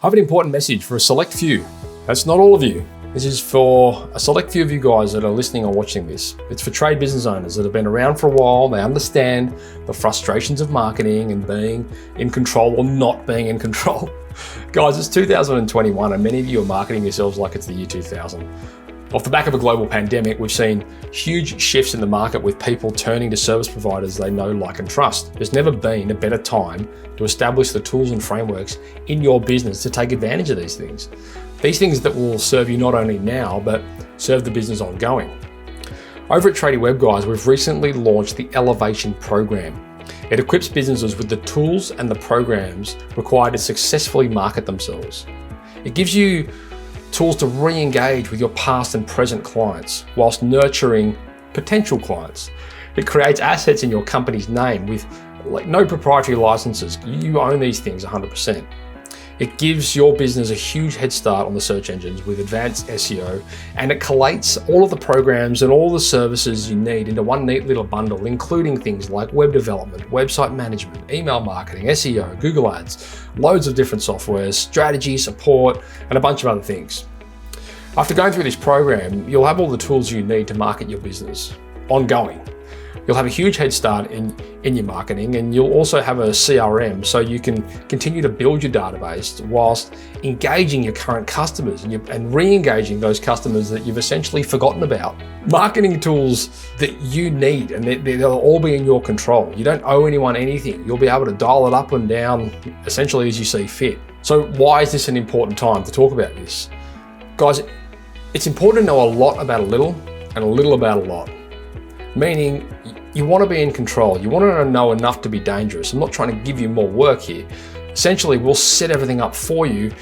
I have an important message for a select few. That's not all of you. This is for a select few of you guys that are listening or watching this. It's for trade business owners that have been around for a while. They understand the frustrations of marketing and being in control or not being in control. Guys, it's 2021 and many of you are marketing yourselves like it's the year 2000. Off the back of a global pandemic, we've seen huge shifts in the market with people turning to service providers they know, like, and trust. There's never been a better time to establish the tools and frameworks in your business to take advantage of these things. These things that will serve you not only now, but serve the business ongoing. Over at Tradie Web Guys, we've recently launched the Elevation Program. It equips businesses with the tools and the programs required to successfully market themselves. It gives you tools to re-engage with your past and present clients whilst nurturing potential clients. It creates assets in your company's name with no proprietary licenses. You own these things 100%. It gives your business a huge head start on the search engines with advanced SEO, and it collates all of the programs and all the services you need into one neat little bundle, including things like web development, website management, email marketing, SEO, Google Ads, loads of different softwares, strategy, support, and a bunch of other things. After going through this program, you'll have all the tools you need to market your business ongoing. You'll have a huge head start in your marketing, and you'll also have a CRM so you can continue to build your database whilst engaging your current customers and re-engaging those customers that you've essentially forgotten about. Marketing tools that you need, and they'll all be in your control. You don't owe anyone anything. You'll be able to dial it up and down essentially as you see fit. So why is this an important time to talk about this? Guys, it's important to know a lot about a little and a little about a lot. Meaning, you want to be in control. You want to know enough to be dangerous. I'm not trying to give you more work here. Essentially, we'll set everything up for you,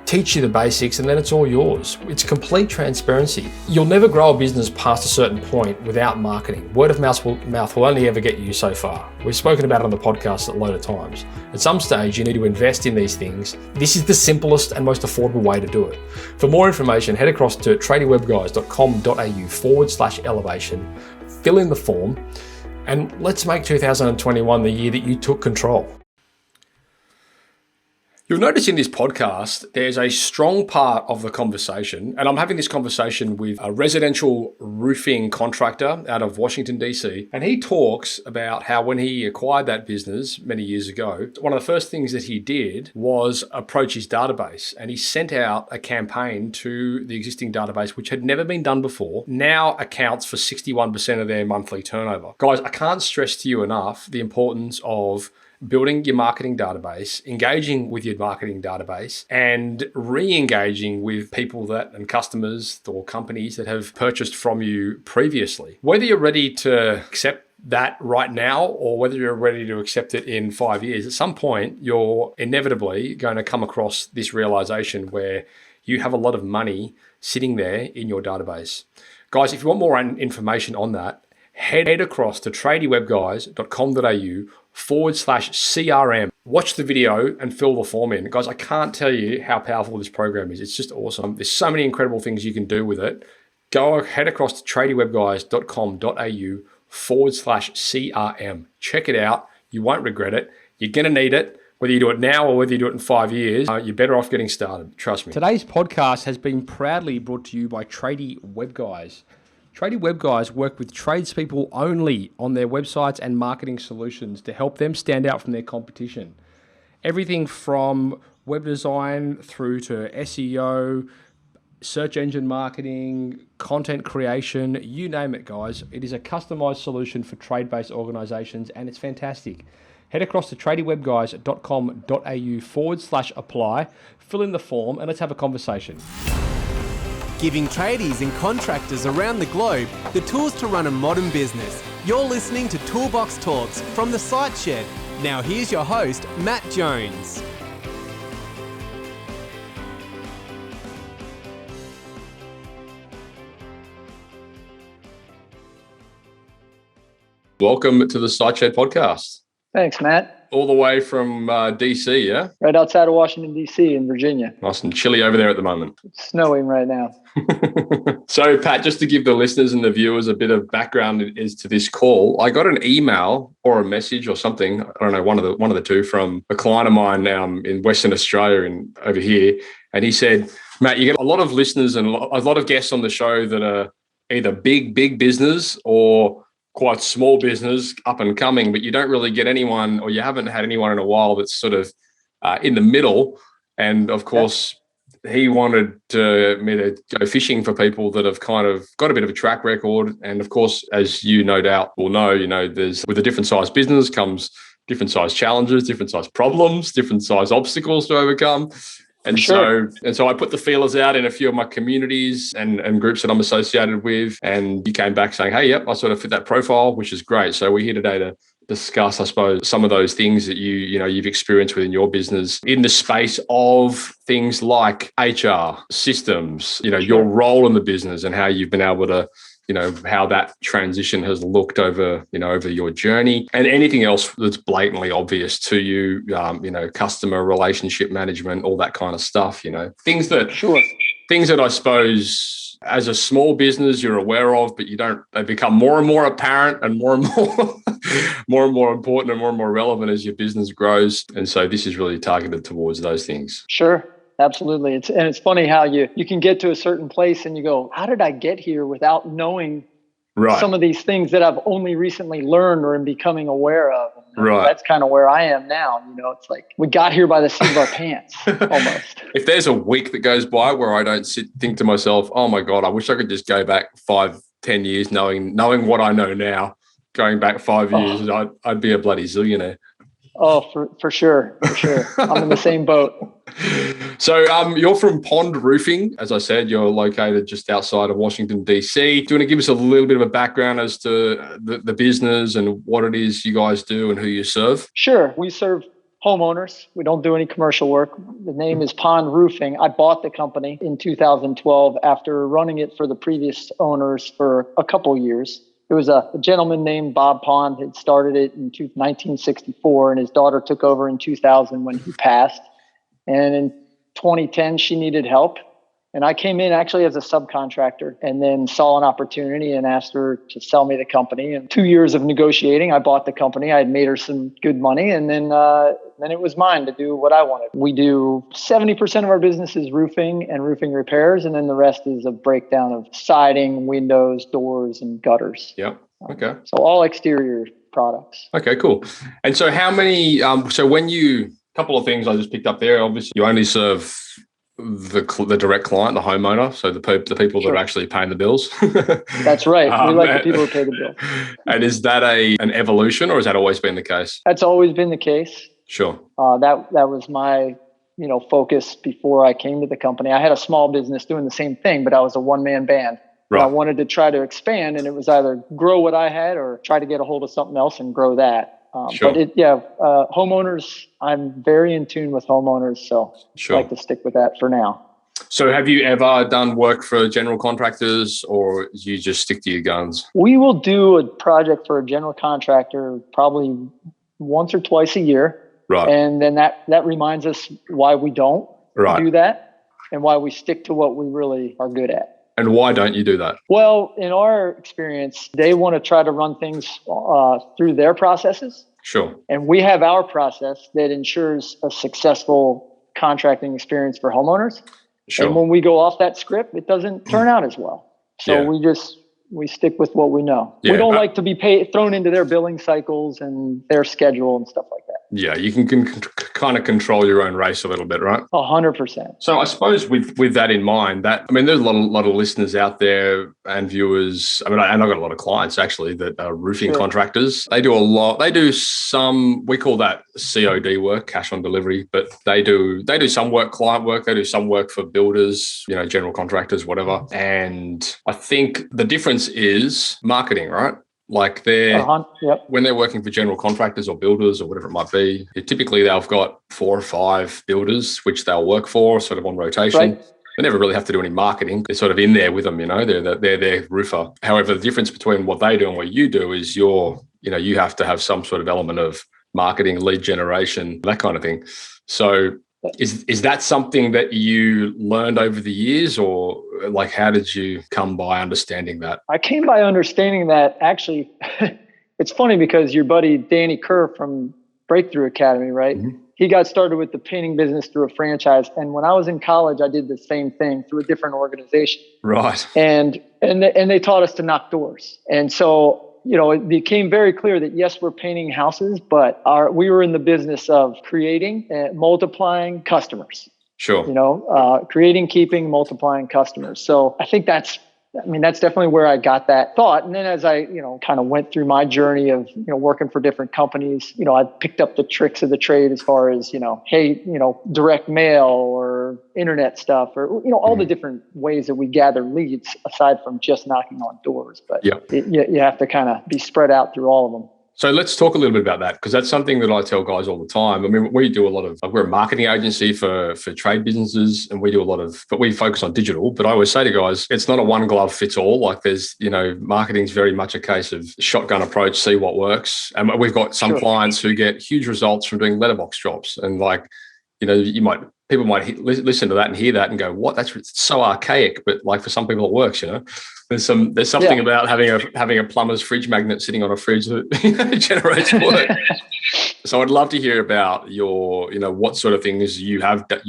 teach you the basics, and then it's all yours. It's complete transparency. You'll never grow a business past a certain point without marketing. Word of mouth will only ever get you so far. We've spoken about it on the podcast a load of times. At some stage, you need to invest in these things. This is the simplest and most affordable way to do it. For more information, head across to tradiewebguys.com.au/elevation, fill in the form, and let's make 2021 the year that you took control. You'll notice in this podcast, there's a strong part of the conversation, and I'm having this conversation with a residential roofing contractor out of Washington, DC, and he talks about how when he acquired that business many years ago, one of the first things that he did was approach his database, and he sent out a campaign to the existing database, which had never been done before, now accounts for 61% of their monthly turnover. Guys, I can't stress to you enough the importance of building your marketing database, engaging with your marketing database, and re-engaging with people and customers or companies that have purchased from you previously. Whether you're ready to accept that right now or whether you're ready to accept it in 5 years, at some point, you're inevitably going to come across this realization where you have a lot of money sitting there in your database. Guys, if you want more information on that, head across to tradiewebguys.com.au/CRM. Watch the video and fill the form in. Guys, I can't tell you how powerful this program is. It's just awesome. There's so many incredible things you can do with it. Head across to tradiewebguys.com.au/CRM. Check it out. You won't regret it. You're going to need it. Whether you do it now or whether you do it in 5 years, you're better off getting started. Trust me. Today's podcast has been proudly brought to you by Tradie Web Guys. Tradie Web Guys work with tradespeople only on their websites and marketing solutions to help them stand out from their competition. Everything from web design through to SEO, search engine marketing, content creation, you name it, guys. It is a customized solution for trade-based organizations, and it's fantastic. Head across to tradiewebguys.com.au/apply, fill in the form, and let's have a conversation. Giving tradies and contractors around the globe the tools to run a modern business. You're listening to Toolbox Talks from the Site Shed. Now here's your host, Matt Jones. Welcome to the Site Shed podcast. Thanks, Matt. all the way from DC, yeah? Right outside of Washington, D.C. in Virginia. Nice and chilly over there at the moment. It's snowing right now. So, Pat, just to give the listeners and the viewers a bit of background as to this call, I got an email or a message or something, I don't know, one of the two, from a client of mine in Western Australia and over here. And he said, Matt, you get a lot of listeners and a lot of guests on the show that are either big business or quite small business, up and coming, but you don't really get anyone, or you haven't had anyone in a while that's sort of in the middle. And of course, he wanted me to go fishing for people that have kind of got a bit of a track record. And of course, as you no doubt will know, there's, with a different size business comes different size challenges, different size problems, different size obstacles to overcome. And so I put the feelers out in a few of my communities and groups that I'm associated with. And you came back saying, hey, yep, I sort of fit that profile, which is great. So we're here today to discuss, I suppose, some of those things that you've experienced within your business in the space of things like HR systems, your role in the business and how you've been able to, how that transition has looked over your journey, and anything else that's blatantly obvious to you, customer relationship management, all that kind of stuff, things that I suppose as a small business you're aware of, but they become more and more apparent and more and more important and more relevant as your business grows. And so this is really targeted towards those things. Sure. Absolutely. It's funny how you can get to a certain place and you go, how did I get here without knowing some of these things that I've only recently learned or am becoming aware of? And that's kind of where I am now. It's like we got here by the seat of our pants almost. If there's a week that goes by where I don't think to myself, oh my God, I wish I could just go back 5-10 years knowing what I know now, going back 5 years, I'd be a bloody zillionaire. Oh, for sure. I'm in the same boat. So you're from Pond Roofing. As I said, you're located just outside of Washington, D.C. Do you want to give us a little bit of a background as to the business and what it is you guys do and who you serve? Sure. We serve homeowners. We don't do any commercial work. The name is Pond Roofing. I bought the company in 2012 after running it for the previous owners for a couple years. It was a gentleman named Bob Pond had started it in 1964, and his daughter took over in 2000 when he passed. And in 2010, she needed help. And I came in actually as a subcontractor and then saw an opportunity and asked her to sell me the company. And 2 years of negotiating, I bought the company. I had made her some good money. And then it was mine to do what I wanted. We do 70% of our business is roofing and roofing repairs. And then the rest is a breakdown of siding, windows, doors, and gutters. Yep. Okay. So all exterior products. Okay, cool. And so how many, couple of things I just picked up there. Obviously, you only serve the direct client, the homeowner, so the people that are actually paying the bills. That's right. We like the people who pay the bill. And is that an evolution, or has that always been the case? That's always been the case. Sure. That was my focus before I came to the company. I had a small business doing the same thing, but I was a one-man band. Right. I wanted to try to expand, and it was either grow what I had or try to get a hold of something else and grow that. Sure. But homeowners, I'm very in tune with homeowners, so I like to stick with that for now. So have you ever done work for general contractors, or you just stick to your guns? We will do a project for a general contractor probably once or twice a year. Right. And then that reminds us why we don't do that and why we stick to what we really are good at. And why don't you do that? Well, in our experience, they want to try to run things through their processes. Sure. And we have our process that ensures a successful contracting experience for homeowners. Sure. And when we go off that script, it doesn't turn out as well. So we stick with what we know. Yeah. We don't like to be thrown into their billing cycles and their schedule and stuff like that. Yeah, you can kind of control your own race a little bit, right? 100%. So I suppose with that in mind, there's a lot of listeners out there and viewers. I mean, and I've got a lot of clients actually that are roofing contractors. They do a lot. They do some, we call that COD work, cash on delivery, but they do some work, client work. They do some work for builders, general contractors, whatever. And I think the difference is marketing, right? Like when they're working for general contractors or builders or whatever it might be, typically they've got 4 or 5 builders which they'll work for sort of on rotation. Right. They never really have to do any marketing. They're sort of in there with them, they're their roofer. However, the difference between what they do and what you do is you have to have some sort of element of marketing, lead generation, that kind of thing. So is that something that you learned over the years, or like how did you come by understanding that? I came by understanding that actually. It's funny because your buddy Danny Kerr from Breakthrough Academy, right? Mm-hmm. He got started with the painting business through a franchise. And when I was in college, I did the same thing through a different organization. Right. And they taught us to knock doors. And so, it became very clear that yes, we're painting houses, but we were in the business of creating and multiplying customers. Sure. Creating, keeping, multiplying customers. So I think that's definitely where I got that thought. And then as I, kind of went through my journey of, working for different companies, I picked up the tricks of the trade as far as, direct mail or internet stuff or, all the different ways that we gather leads aside from just knocking on doors. But you have to kind of be spread out through all of them. So let's talk a little bit about that, because that's something that I tell guys all the time. I mean, we do a lot of, we're a marketing agency for trade businesses, and we do a lot of, but we focus on digital. But I always say to guys, it's not a one glove fits all. Like there's, marketing's very much a case of shotgun approach, see what works. And we've got some clients who get huge results from doing letterbox drops, and like, people might listen to that and hear that and go, "What? That's so archaic." But like for some people, it works. There's something about having a plumber's fridge magnet sitting on a fridge that generates work. So I'd love to hear about your, what sort of things you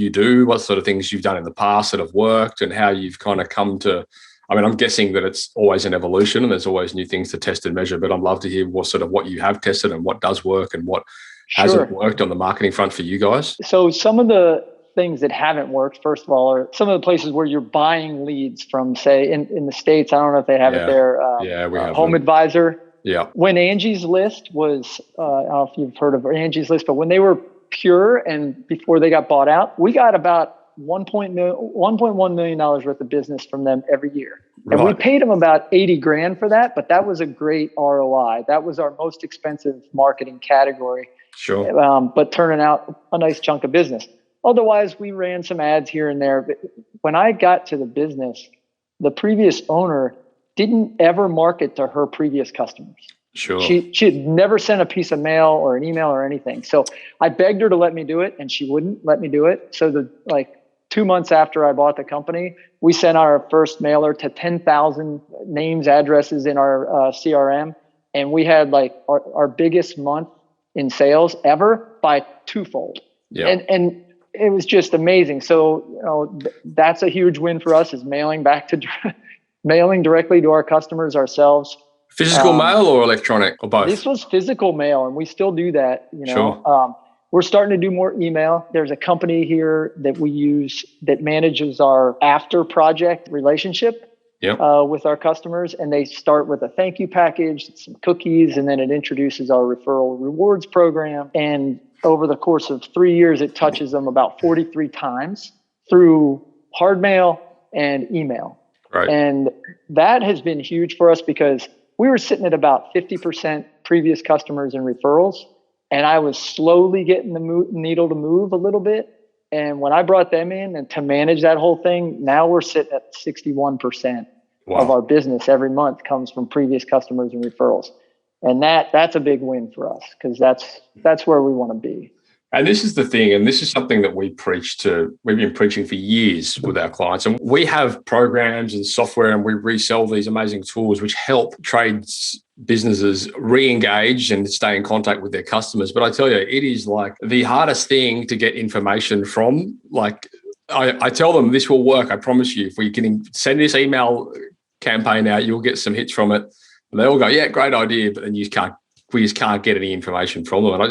do, what sort of things you've done in the past that have worked, and how you've kind of come to. I mean, I'm guessing that it's always an evolution and there's always new things to test and measure. But I'd love to hear what you have tested and what does work and what hasn't worked on the marketing front for you guys. So some of the things that haven't worked, first of all, are some of the places where you're buying leads from, say, in the States. I don't know if they have it there. We have Home Advisor. Yeah. When Angie's List was, I don't know if you've heard of Angie's List, but when they were pure and before they got bought out, we got about $1.1 million worth of business from them every year. Right. And we paid them about $80,000 for that, but that was a great ROI. That was our most expensive marketing category. Sure. But turning out a nice chunk of business. Otherwise, we ran some ads here and there. But when I got to the business, the previous owner didn't ever market to her previous customers. Sure. She had never sent a piece of mail or an email or anything. So I begged her to let me do it, and she wouldn't let me do it. So 2 months after I bought the company, we sent our first mailer to 10,000 names, addresses in our CRM. And we had our biggest month in sales ever by twofold. Yeah. And it was just amazing. So, that's a huge win for us, is mailing directly to our customers ourselves. Physical mail or electronic or both? This was physical mail, and we still do that. Sure. We're starting to do more email. There's a company here that we use that manages our after project relationship with our customers. And they start with a thank you package, some cookies, and then it introduces our referral rewards program. And over the course of 3 years, it touches them about 43 times through hard mail and email. Right. And that has been huge for us because we were sitting at about 50% previous customers and referrals. And I was slowly getting the needle to move a little bit. And when I brought them in and to manage that whole thing, now we're sitting at 61% of our business every month comes from previous customers and referrals. And that's a big win for us, because that's where we want to be. And this is the thing, and this is something that we've been preaching for years with our clients. And we have programs and software, and we resell these amazing tools which help trades businesses re-engage and stay in contact with their customers. But I tell you, it is like the hardest thing to get information from. Like I tell them this will work. I promise you, if we can send this email campaign out, you'll get some hits from it. And they all go, yeah, great idea. But then we just can't get any information from them. And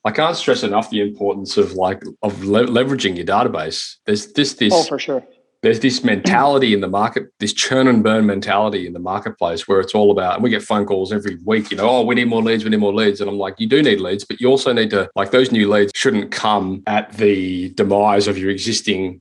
I can't stress enough the importance of leveraging your database. There's this. Oh, for sure. There's this mentality in the market, this churn and burn mentality in the marketplace, where it's all about, and we get phone calls every week, we need more leads. And I'm like, you do need leads, but you also need to, those new leads shouldn't come at the demise of your existing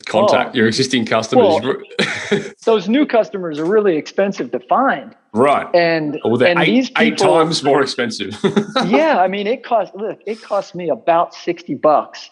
contact, your existing customers. Well, those new customers are really expensive to find. Right. And these people, 8 times more expensive. Yeah. I mean, it cost me about $60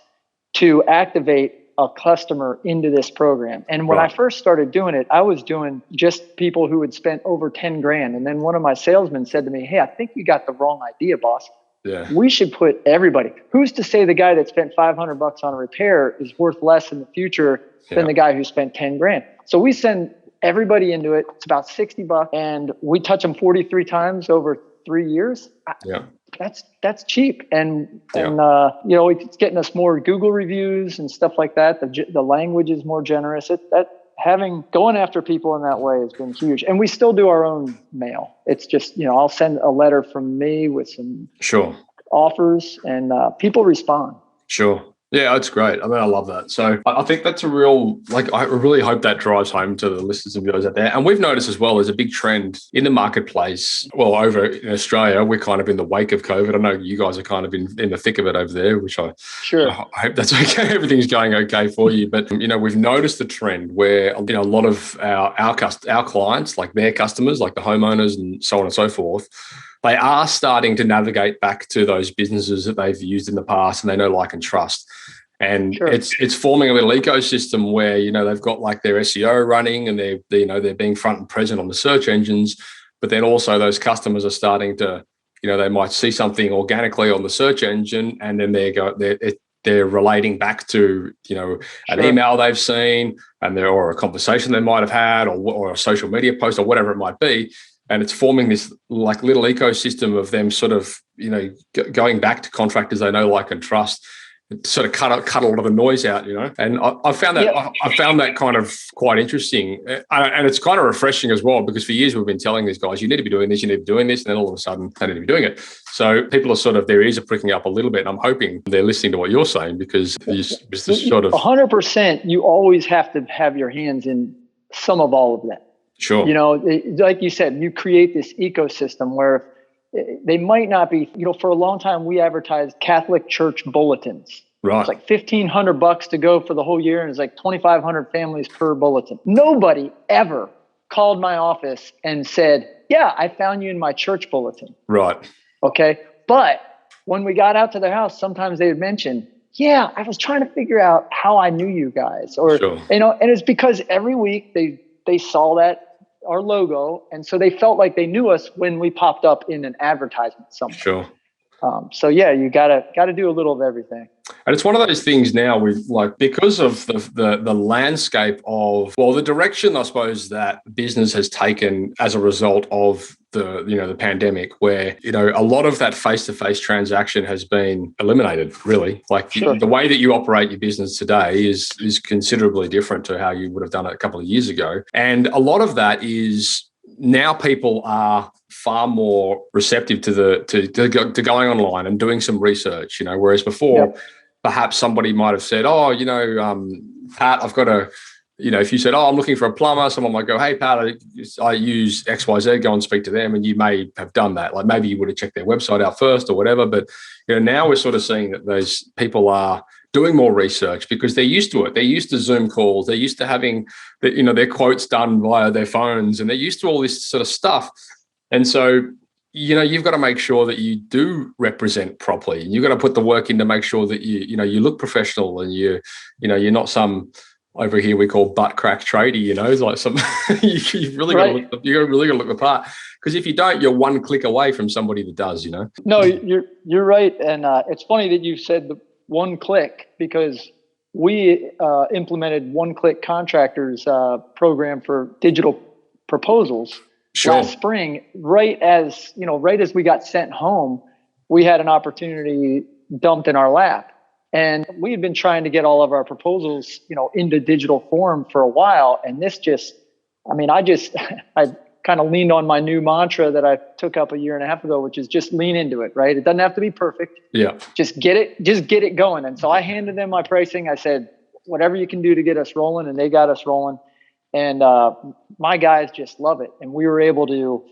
to activate a customer into this program. And when I first started doing it, I was doing just people who had spent over $10,000. And then one of my salesmen said to me, hey, I think you got the wrong idea, boss. Yeah. We should put everybody. Who's to say the guy that spent $500 on a repair is worth less in the future than the guy who spent 10 grand? So we send everybody into it. It's about $60 and we touch them 43 times over 3 years. Yeah. That's cheap. And it's getting us more Google reviews and stuff like that. The language is more generous. Going after people in that way has been huge. And we still do our own mail. It's just, I'll send a letter from me with some offers and people respond. Sure. Yeah, it's great. I mean, I love that. So I think that's a real, I really hope that drives home to the listeners and viewers out there. And we've noticed as well, there's a big trend in the marketplace. Well, over in Australia, we're kind of in the wake of COVID. I know you guys are kind of in the thick of it over there, which I hope that's okay. Everything's going okay for you. But, we've noticed the trend where, a lot of our clients, like their customers, like the homeowners and so on and so forth, they are starting to navigate back to those businesses that they've used in the past and they know, like, and trust. And it's forming a little ecosystem where, they've got like their SEO running and they're being front and present on the search engines, but then also those customers are starting to, they might see something organically on the search engine and then they're relating back to, an email they've seen or a conversation they might have had or a social media post or whatever it might be. And it's forming this like little ecosystem of them sort of, going back to contractors they know, like, and trust, sort of cut a lot of the noise out, And I found that kind of quite interesting. And it's kind of refreshing as well, because for years we've been telling these guys, you need to be doing this, you need to be doing this. And then all of a sudden they need to be doing it. So people are their ears are pricking up a little bit. And I'm hoping they're listening to what you're saying, because this sort of 100%, you always have to have your hands in some of all of that. Sure. Like you said, you create this ecosystem where they might not be, for a long time, we advertised Catholic church bulletins. Right. It's like $1,500 to go for the whole year. And it's like 2,500 families per bulletin. Nobody ever called my office and said, yeah, I found you in my church bulletin. Right. Okay. But when we got out to their house, sometimes they would mention, yeah, I was trying to figure out how I knew you guys, and it's because every week they saw that, our logo, and so they felt like they knew us when we popped up in an advertisement somewhere. Sure. You gotta do a little of everything. And it's one of those things now with, like, because of the landscape of, well, the direction, I suppose, that business has taken as a result of the pandemic, where, a lot of that face-to-face transaction has been eliminated, really. Like the way that you operate your business today is considerably different to how you would have done it a couple of years ago. And a lot of that is now people are far more receptive to going online and doing some research, whereas before, perhaps somebody might have said, Pat, I've got a, if you said, I'm looking for a plumber, someone might go, hey, Pat, I use XYZ, go and speak to them. And you may have done that. Like maybe you would have checked their website out first or whatever. But, now we're sort of seeing that those people are doing more research because they're used to it. They're used to Zoom calls. They're used to having, their quotes done via their phones, and they're used to all this sort of stuff. And so, you've got to make sure that you do represent properly. You've got to put the work in to make sure that you look professional and you're not some, over here we call butt crack tradie, it's like some, you've really got to look the part. Because if you don't, you're one click away from somebody that does, No, you're right. And it's funny that you said the one click, because we implemented One Click Contractors program for digital proposals. Last spring, right as we got sent home, we had an opportunity dumped in our lap. And we had been trying to get all of our proposals, into digital form for a while. And this I kind of leaned on my new mantra that I took up a year and a half ago, which is just lean into it, right? It doesn't have to be perfect. Yeah. Just get it going. And so I handed them my pricing. I said, whatever you can do to get us rolling. And they got us rolling. And my guys just love it. And we were able to,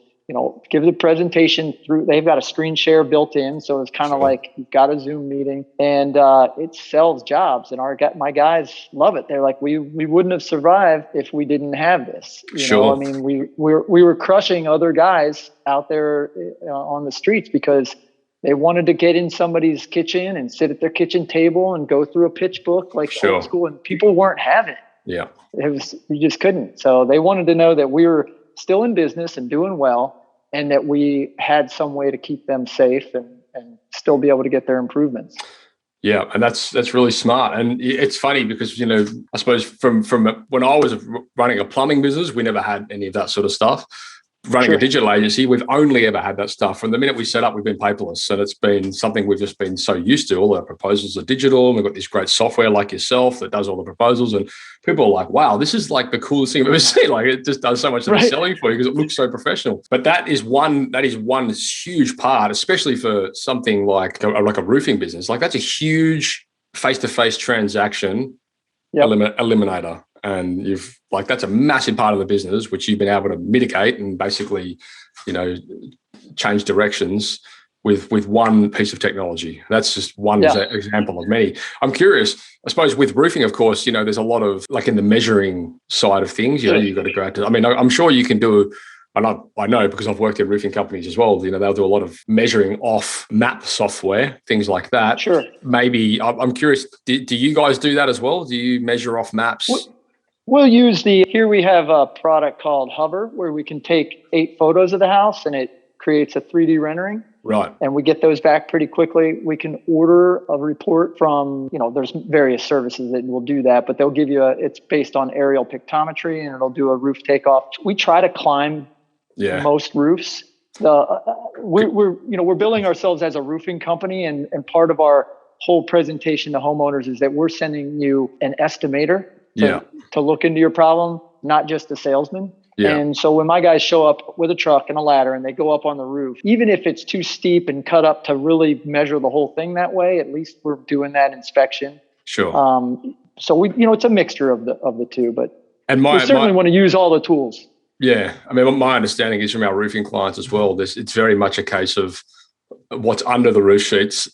give the presentation through. They've got a screen share built in. So it's kind of like you've got a Zoom meeting, and it sells jobs. And my guys love it. They're like, we wouldn't have survived if we didn't have this. We were crushing other guys out there on the streets because they wanted to get in somebody's kitchen and sit at their kitchen table and go through a pitch book like old school, and people weren't having it. Yeah. You just couldn't. So they wanted to know that we were still in business and doing well, and that we had some way to keep them safe and still be able to get their improvements. Yeah, and that's really smart. And it's funny because, I suppose from when I was running a plumbing business, we never had any of that sort of stuff. Running a digital agency, we've only ever had that stuff. From the minute we set up, we've been paperless. And it's been something we've just been so used to. All our proposals are digital. We've got this great software like yourself that does all the proposals. And people are like, wow, this is like the coolest thing I've ever seen. Like, it just does so much of the selling for you because it looks so professional. But that is one huge part, especially for something like a roofing business. Like, that's a huge face-to-face transaction eliminator. And that's a massive part of the business, which you've been able to mitigate and basically, change directions with one piece of technology. That's just one example of many. I'm curious, I suppose with roofing, of course, there's a lot of, like, in the measuring side of things, you've got to go out to, I'm sure you can do, I know because I've worked in roofing companies as well, they'll do a lot of measuring off map software, things like that. Sure. Maybe, I'm curious, do you guys do that as well? Do you measure off maps? We'll use here we have a product called Hover where we can take 8 photos of the house and it creates a 3D rendering. Right. And we get those back pretty quickly. We can order a report from, there's various services that will do that, but they'll give you it's based on aerial pictometry and it'll do a roof takeoff. We try to climb most roofs. We're building ourselves as a roofing company, and part of our whole presentation to homeowners is that we're sending you an estimator to look into your problem, not just a salesman. Yeah. And so when my guys show up with a truck and a ladder and they go up on the roof, even if it's too steep and cut up to really measure the whole thing that way, at least we're doing that inspection. Sure. So we, it's a mixture of the two, but we certainly want to use all the tools. Yeah. My understanding is from our roofing clients as well, it's very much a case of what's under the roof sheets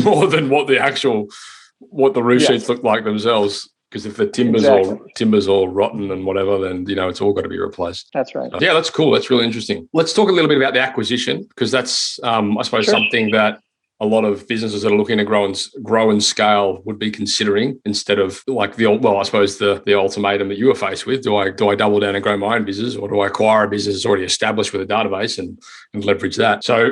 more than what the roof sheets look like themselves. Because if the timber's all rotten and whatever, then it's all got to be replaced. That's right. Yeah, that's cool. That's really interesting. Let's talk a little bit about the acquisition, because that's I suppose something that a lot of businesses that are looking to grow and scale would be considering, instead of like the ultimatum that you were faced with. Do I double down and grow my own business, or do I acquire a business that's already established with a database and leverage that? So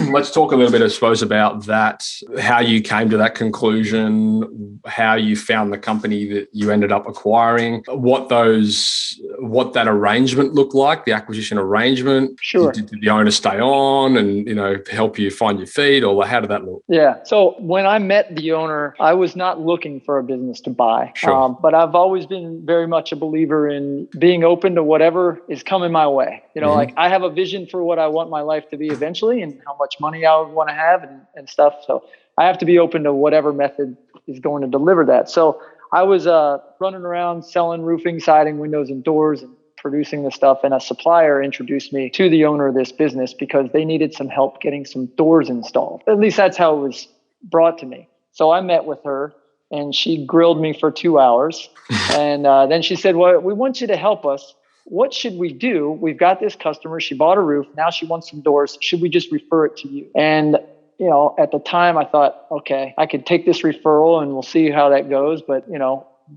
let's talk a little bit, I suppose, about that, how you came to that conclusion, how you found the company that you ended up acquiring, what that arrangement looked like, the acquisition arrangement. Sure. Did the owner stay on and help you find your feet, or how did that look? Yeah. So when I met the owner, I was not looking for a business to buy. Sure. But I've always been very much a believer in being open to whatever is coming my way. Like, I have a vision for what I want my life to be eventually and how much money I would want to have and stuff. So I have to be open to whatever method is going to deliver that. So I was running around selling roofing, siding, windows, and doors, and producing the stuff. And a supplier introduced me to the owner of this business because they needed some help getting some doors installed. At least that's how it was brought to me. So I met with her and she grilled me for 2 hours. And then she said, well, we want you to help us. What should we do? We've got this customer. She bought a roof. Now she wants some doors. Should we just refer it to you? And at the time I thought, okay, I could take this referral and we'll see how that goes. But,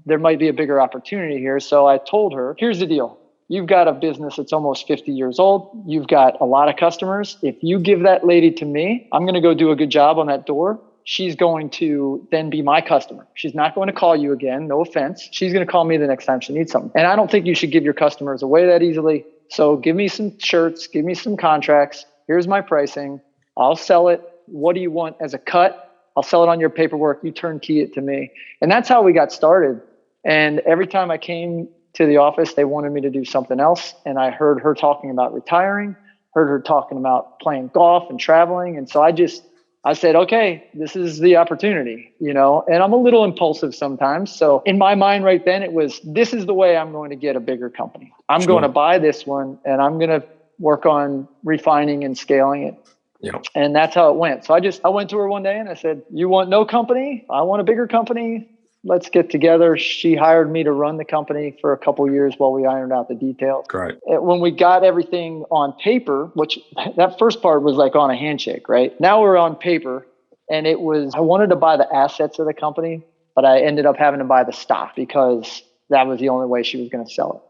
there might be a bigger opportunity here. So I told her, here's the deal. You've got a business that's almost 50 years old. You've got a lot of customers. If you give that lady to me, I'm going to go do a good job on that door. She's going to then be my customer. She's not going to call you again. No offense. She's going to call me the next time she needs something. And I don't think you should give your customers away that easily. So give me some shirts, give me some contracts. Here's my pricing. I'll sell it. What do you want as a cut? I'll sell it on your paperwork. You turnkey it to me. And that's how we got started. And every time I came to the office, they wanted me to do something else. And I heard her talking about retiring, heard her talking about playing golf and traveling. And so I said, okay, this is the opportunity, and I'm a little impulsive sometimes. So in my mind right then, it was, this is the way I'm going to get a bigger company. I'm going to buy this one and I'm going to work on refining and scaling it. Yeah. And that's how it went. So I went to her one day and I said, you want no company? I want a bigger company. Let's get together. She hired me to run the company for a couple of years while we ironed out the details. Great. When we got everything on paper, which that first part was like on a handshake, right? Now we're on paper, and I wanted to buy the assets of the company, but I ended up having to buy the stock because that was the only way she was going to sell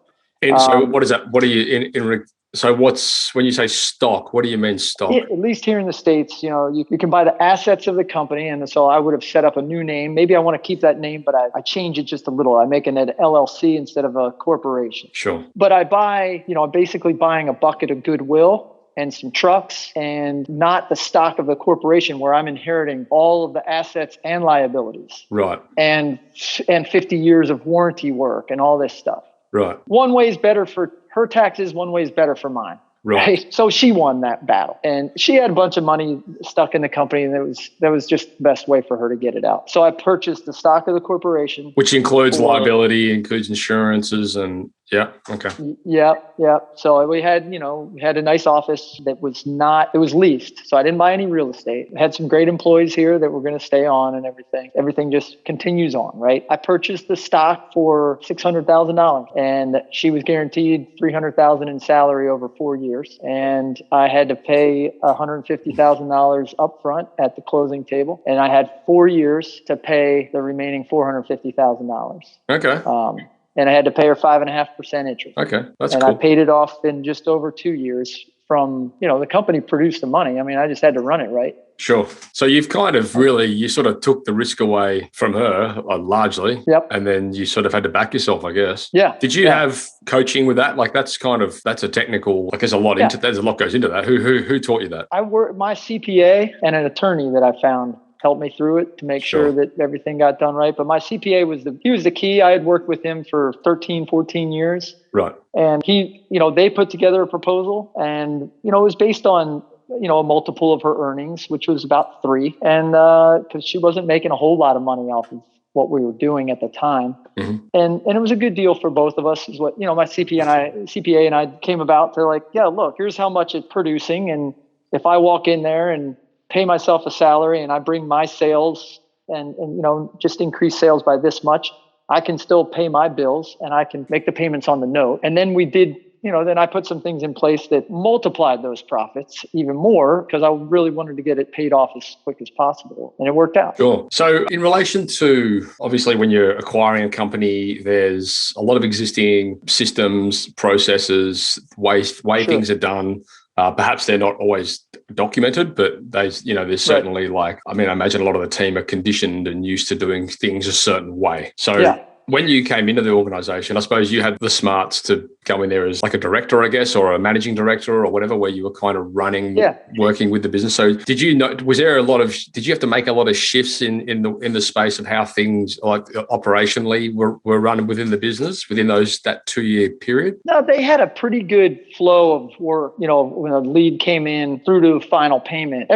it. And so what is that? What are you So when you say stock, what do you mean stock? At least here in the States, you can buy the assets of the company. And so I would have set up a new name. Maybe I want to keep that name, but I change it just a little. I make it an LLC instead of a corporation. Sure. But I'm basically buying a bucket of goodwill and some trucks, and not the stock of the corporation where I'm inheriting all of the assets and liabilities. Right. And 50 years of warranty work and all this stuff. Right. One way is better for her taxes, one way is better for mine. Right. So she won that battle, and she had a bunch of money stuck in the company, and that was just the best way for her to get it out. So I purchased the stock of the corporation, which includes liability, includes insurances, and yeah. Okay. Yeah. So we had a nice office that was leased. So I didn't buy any real estate. I had some great employees here that were going to stay on, and everything just continues on, right? I purchased the stock for $600,000, and she was guaranteed $300,000 in salary over 4 years. And I had to pay $150,000 upfront at the closing table. And I had 4 years to pay the remaining $450,000. Okay. And I had to pay her 5.5% interest. Okay, that's cool. And I paid it off in just over 2 years from, the company produced the money. I mean, I just had to run it, right? Sure. So you've kind of you sort of took the risk away from her largely. Yep. And then you sort of had to back yourself, I guess. Yeah. Did you have coaching with that? Like that's a technical, there's a lot there's a lot goes into that. Who taught you that? My CPA and an attorney that I found helped me through it to make sure that everything got done right. But my CPA was the key. I had worked with him for 13, 14 years. Right. And they put together a proposal, and, it was based on, a multiple of her earnings, which was about 3. And because she wasn't making a whole lot of money off of what we were doing at the time. Mm-hmm. And it was a good deal for both of us is what, my CPA and I came about to look, here's how much it's producing. And if I walk in there and pay myself a salary and I bring my sales and just increase sales by this much, I can still pay my bills and I can make the payments on the note. And then we did, then I put some things in place that multiplied those profits even more because I really wanted to get it paid off as quick as possible. And it worked out. Sure. So in relation to, obviously, when you're acquiring a company, there's a lot of existing systems, processes, way things are done. Perhaps they're not always documented, but there's certainly I imagine a lot of the team are conditioned and used to doing things a certain way. So when you came into the organization, I suppose you had the smarts to go in there as like a director, I guess, or a managing director or whatever, where you were kind of working with the business. So did you have to make a lot of shifts in the space of how things like operationally were run within the business within that 2-year period? No, they had a pretty good flow of work, when a lead came in through to final payment.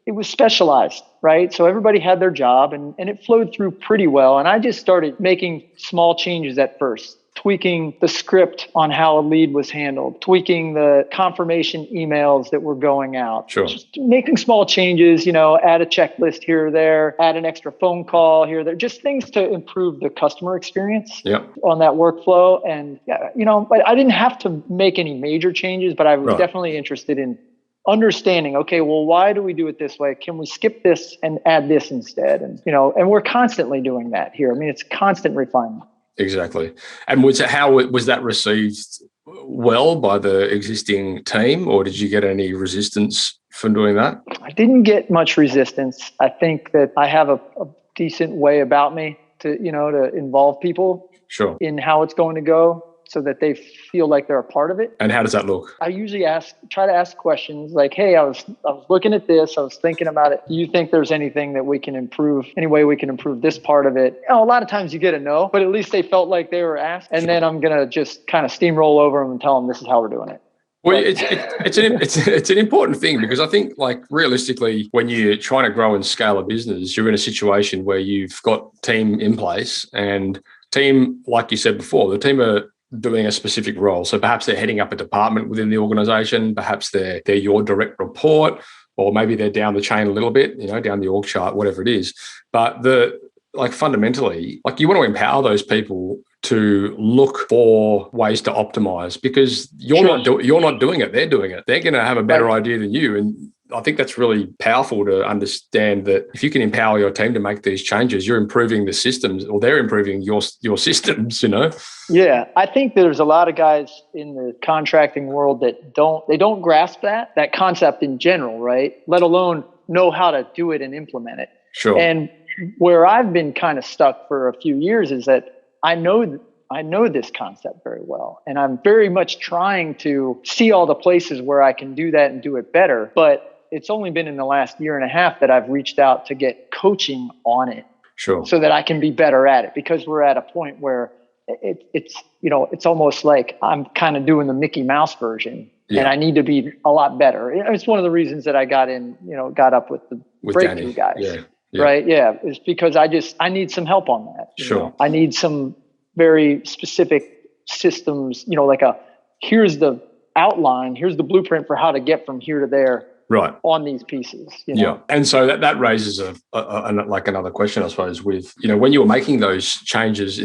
It was specialized, right? So everybody had their job and it flowed through pretty well. And I just started making small changes at first, tweaking the script on how a lead was handled, tweaking the confirmation emails that were going out, just making small changes, add a checklist here or there, add an extra phone call here or there, just things to improve the customer experience on that workflow. And, but I didn't have to make any major changes, but I was definitely interested in understanding, okay, well, why do we do it this way? Can we skip this and add this instead? And, and we're constantly doing that here. I mean, it's constant refinement. Exactly. And how was that received well by the existing team, or did you get any resistance from doing that? I didn't get much resistance. I think that I have a decent way about me to involve people in how it's going to go, so that they feel like they're a part of it. And how does that look? I usually try to ask questions like, hey, I was looking at this, I was thinking about it. Do you think there's anything that we can improve, any way we can improve this part of it? A lot of times you get a no, but at least they felt like they were asked. And then I'm going to just kind of steamroll over them and tell them this is how we're doing it. Well, it's an important thing, because I think, realistically, when you're trying to grow and scale a business, you're in a situation where you've got team in place, and team, like you said before, the team are doing a specific role. So perhaps they're heading up a department within the organization, perhaps they're your direct report, or maybe they're down the chain a little bit, down the org chart, whatever it is. But fundamentally, you want to empower those people to look for ways to optimize, because you're not doing it, they're doing it. They're going to have a better idea than you, and I think that's really powerful to understand that if you can empower your team to make these changes, you're improving the systems, or they're improving your systems, Yeah, I think there's a lot of guys in the contracting world that don't grasp that concept in general, right? Let alone know how to do it and implement it. Sure. And where I've been kind of stuck for a few years is that I know this concept very well, and I'm very much trying to see all the places where I can do that and do it better. But it's only been in the last year and a half that I've reached out to get coaching on it. Sure. So that I can be better at it, because we're at a point where it's almost like I'm kind of doing the Mickey Mouse version, and I need to be a lot better. It's one of the reasons that I got up with the breakthrough guys. Yeah. Right. Yeah. It's because I need some help on that. Sure. I need some very specific systems, here's the outline, here's the blueprint for how to get from here to there. Right. On these pieces. Yeah. And so that raises another question, I suppose, with, when you were making those changes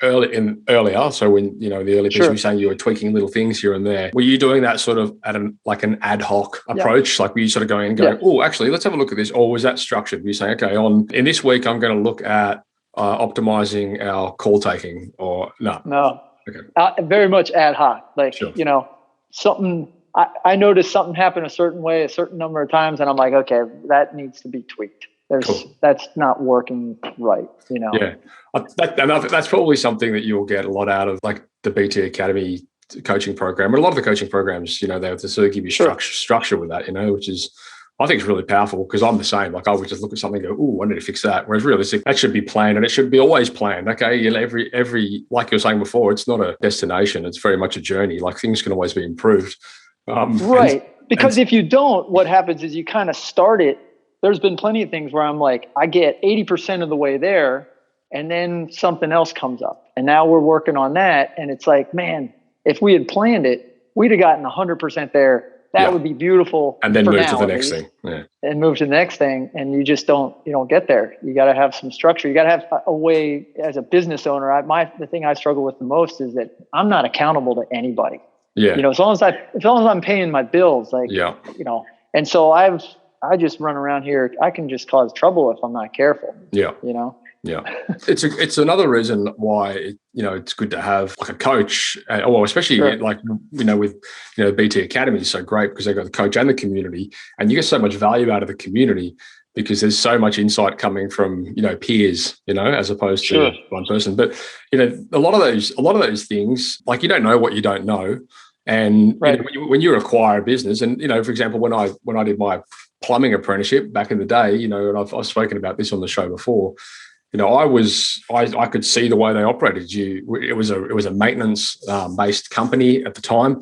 earlier. So when, in the early piece, you were saying you were tweaking little things here and there. Were you doing that sort of at an ad hoc approach? Like, were you sort of going, oh, actually, let's have a look at this? Or was that structured? Were you saying, okay, in this week, I'm going to look at optimizing our call taking, or no? No. Okay. Very much ad hoc. Like, sure. Something, I noticed something happen a certain way a certain number of times, and I'm like, okay, that needs to be tweaked. That's not working right, Yeah, that's probably something that you'll get a lot out of, like the BT Academy coaching program, but a lot of the coaching programs, they have to sort of give you structure with that, which is, I think, it's really powerful, because I'm the same. Like, I would just look at something and go, "Oh, I need to fix that." Whereas realistically, that should be planned, and it should be always planned. Okay, every like you were saying before, it's not a destination; it's very much a journey. Like, things can always be improved. Because if you don't, what happens is you kind of start it. There's been plenty of things where I'm like, I get 80% of the way there, and then something else comes up, and now we're working on that, and it's like, man, if we had planned it, we'd have gotten 100% there. That would be beautiful. And then move to the next thing. Yeah. And move to the next thing. And you just don't get there. You got to have some structure. You got to have a way as a business owner. The thing I struggle with the most is that I'm not accountable to anybody. Yeah. As long as I'm paying my bills, and so I just run around here. I can just cause trouble if I'm not careful. Yeah. Yeah, it's another reason why it's good to have like a coach, especially with BT Academy is so great, because they've got the coach and the community, and you get so much value out of the community, because there's so much insight coming from peers, as opposed to one person. But a lot of those things, like, you don't know what you don't know, and when you acquire a business, and for example, when I did my plumbing apprenticeship back in the day, and I've spoken about this on the show before. I could see the way they operated. It was a maintenance based company at the time,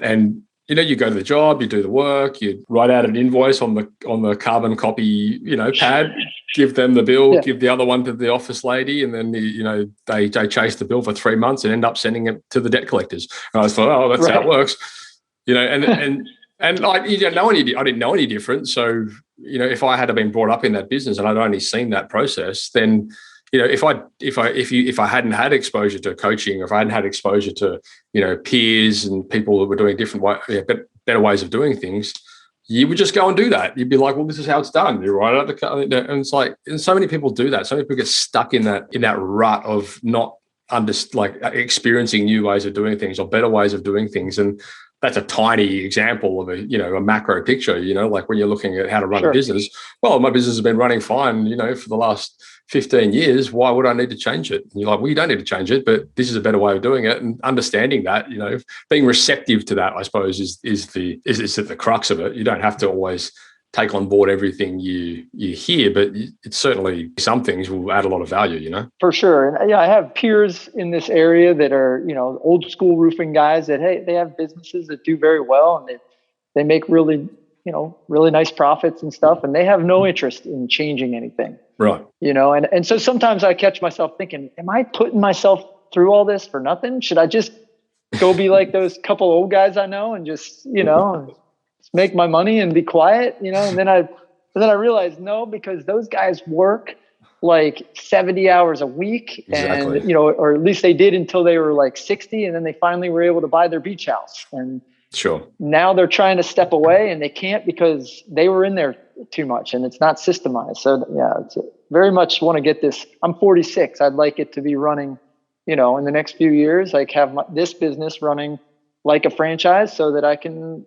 and you go to the job, you do the work, you write out an invoice on the carbon copy pad, give them the bill, give the other one to the office lady, and then they chase the bill for 3 months and end up sending it to the debt collectors. And I thought, oh, that's how it works, and I didn't know any different. So, if I had been brought up in that business and I'd only seen that process, then, if I hadn't had exposure to coaching, or if I hadn't had exposure to, peers and people that were doing better ways of doing things, you would just go and do that. You'd be like, well, this is how it's done. You write it out, and it's like, and so many people do that. So many people get stuck in that rut of not experiencing new ways of doing things or better ways of doing things. And that's a tiny example of a macro picture, like when you're looking at how to run a business. Well, my business has been running fine, for the last 15 years. Why would I need to change it? And you're like, well, you don't need to change it, but this is a better way of doing it. And understanding that, being receptive to that, I suppose, is at the crux of it. You don't have to always take on board everything you hear, but it's certainly, some things will add a lot of value, For sure. And I have peers in this area that are, old school roofing guys that, hey, they have businesses that do very well, and they make really nice profits and stuff, and they have no interest in changing anything. Right. And so sometimes I catch myself thinking, am I putting myself through all this for nothing? Should I just go be like those couple old guys I know and just, make my money and be quiet, and then I realized, no, because those guys work like 70 hours a week. Exactly. And, or at least they did until they were like 60. And then they finally were able to buy their beach house. And Sure. Now they're trying to step away and they can't because they were in there too much and it's not systemized. So yeah, it's very much want to get this. I'm 46. I'd like it to be running, in the next few years, like have this business running like a franchise so that I can,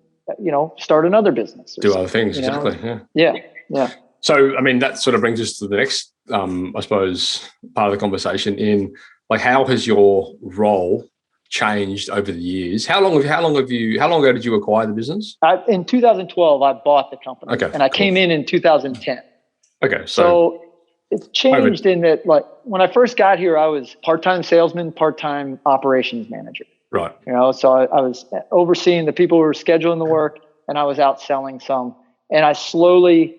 start another business. Do other things. Exactly. Yeah. Yeah. So, I mean, that sort of brings us to the next, I suppose, part of the conversation in like, how has your role changed over the years? How long ago did you acquire the business? In 2012, I bought the company. Okay, and I came in 2010. Okay. So it's changed in that, like, when I first got here, I was part-time salesman, part-time operations manager. Right. So I was overseeing the people who were scheduling the work, and I was out selling some. And I slowly,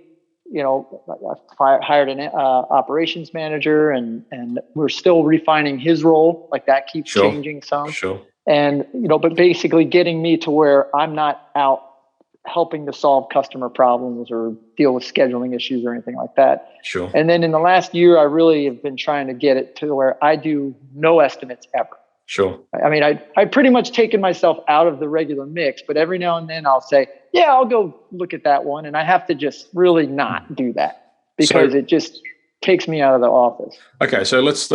I hired an operations manager, and we're still refining his role. Like that keeps changing some. Sure. And, but basically getting me to where I'm not out helping to solve customer problems or deal with scheduling issues or anything like that. Sure. And then in the last year, I really have been trying to get it to where I do no estimates ever. Sure. I mean, I pretty much taken myself out of the regular mix, but every now and then I'll say, yeah, I'll go look at that one. And I have to just really not do that because it just takes me out of the office. Okay. So let's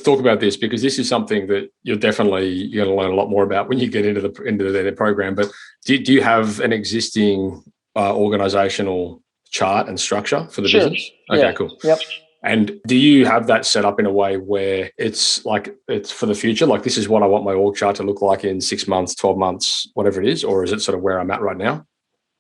talk about this, because this is something that you're going to learn a lot more about when you get into the program. But do you have an existing organizational chart and structure for the business? Okay, yeah. Cool. Yep. And do you have that set up in a way where it's for the future? Like, this is what I want my org chart to look like in 6 months, 12 months, whatever it is? Or is it sort of where I'm at right now,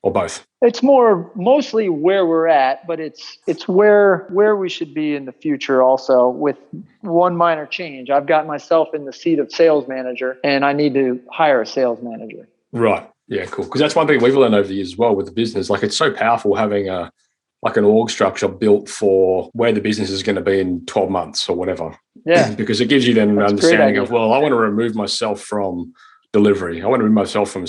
or both? It's mostly where we're at, but it's where we should be in the future also, with one minor change. I've got myself in the seat of sales manager, and I need to hire a sales manager. Right. Yeah, cool. Because that's one thing we've learned over the years as well with the business. Like, it's so powerful having an org structure built for where the business is going to be in 12 months or whatever. Yeah. Because it gives you then an understanding of, well, I want to remove myself from delivery. I want to remove myself from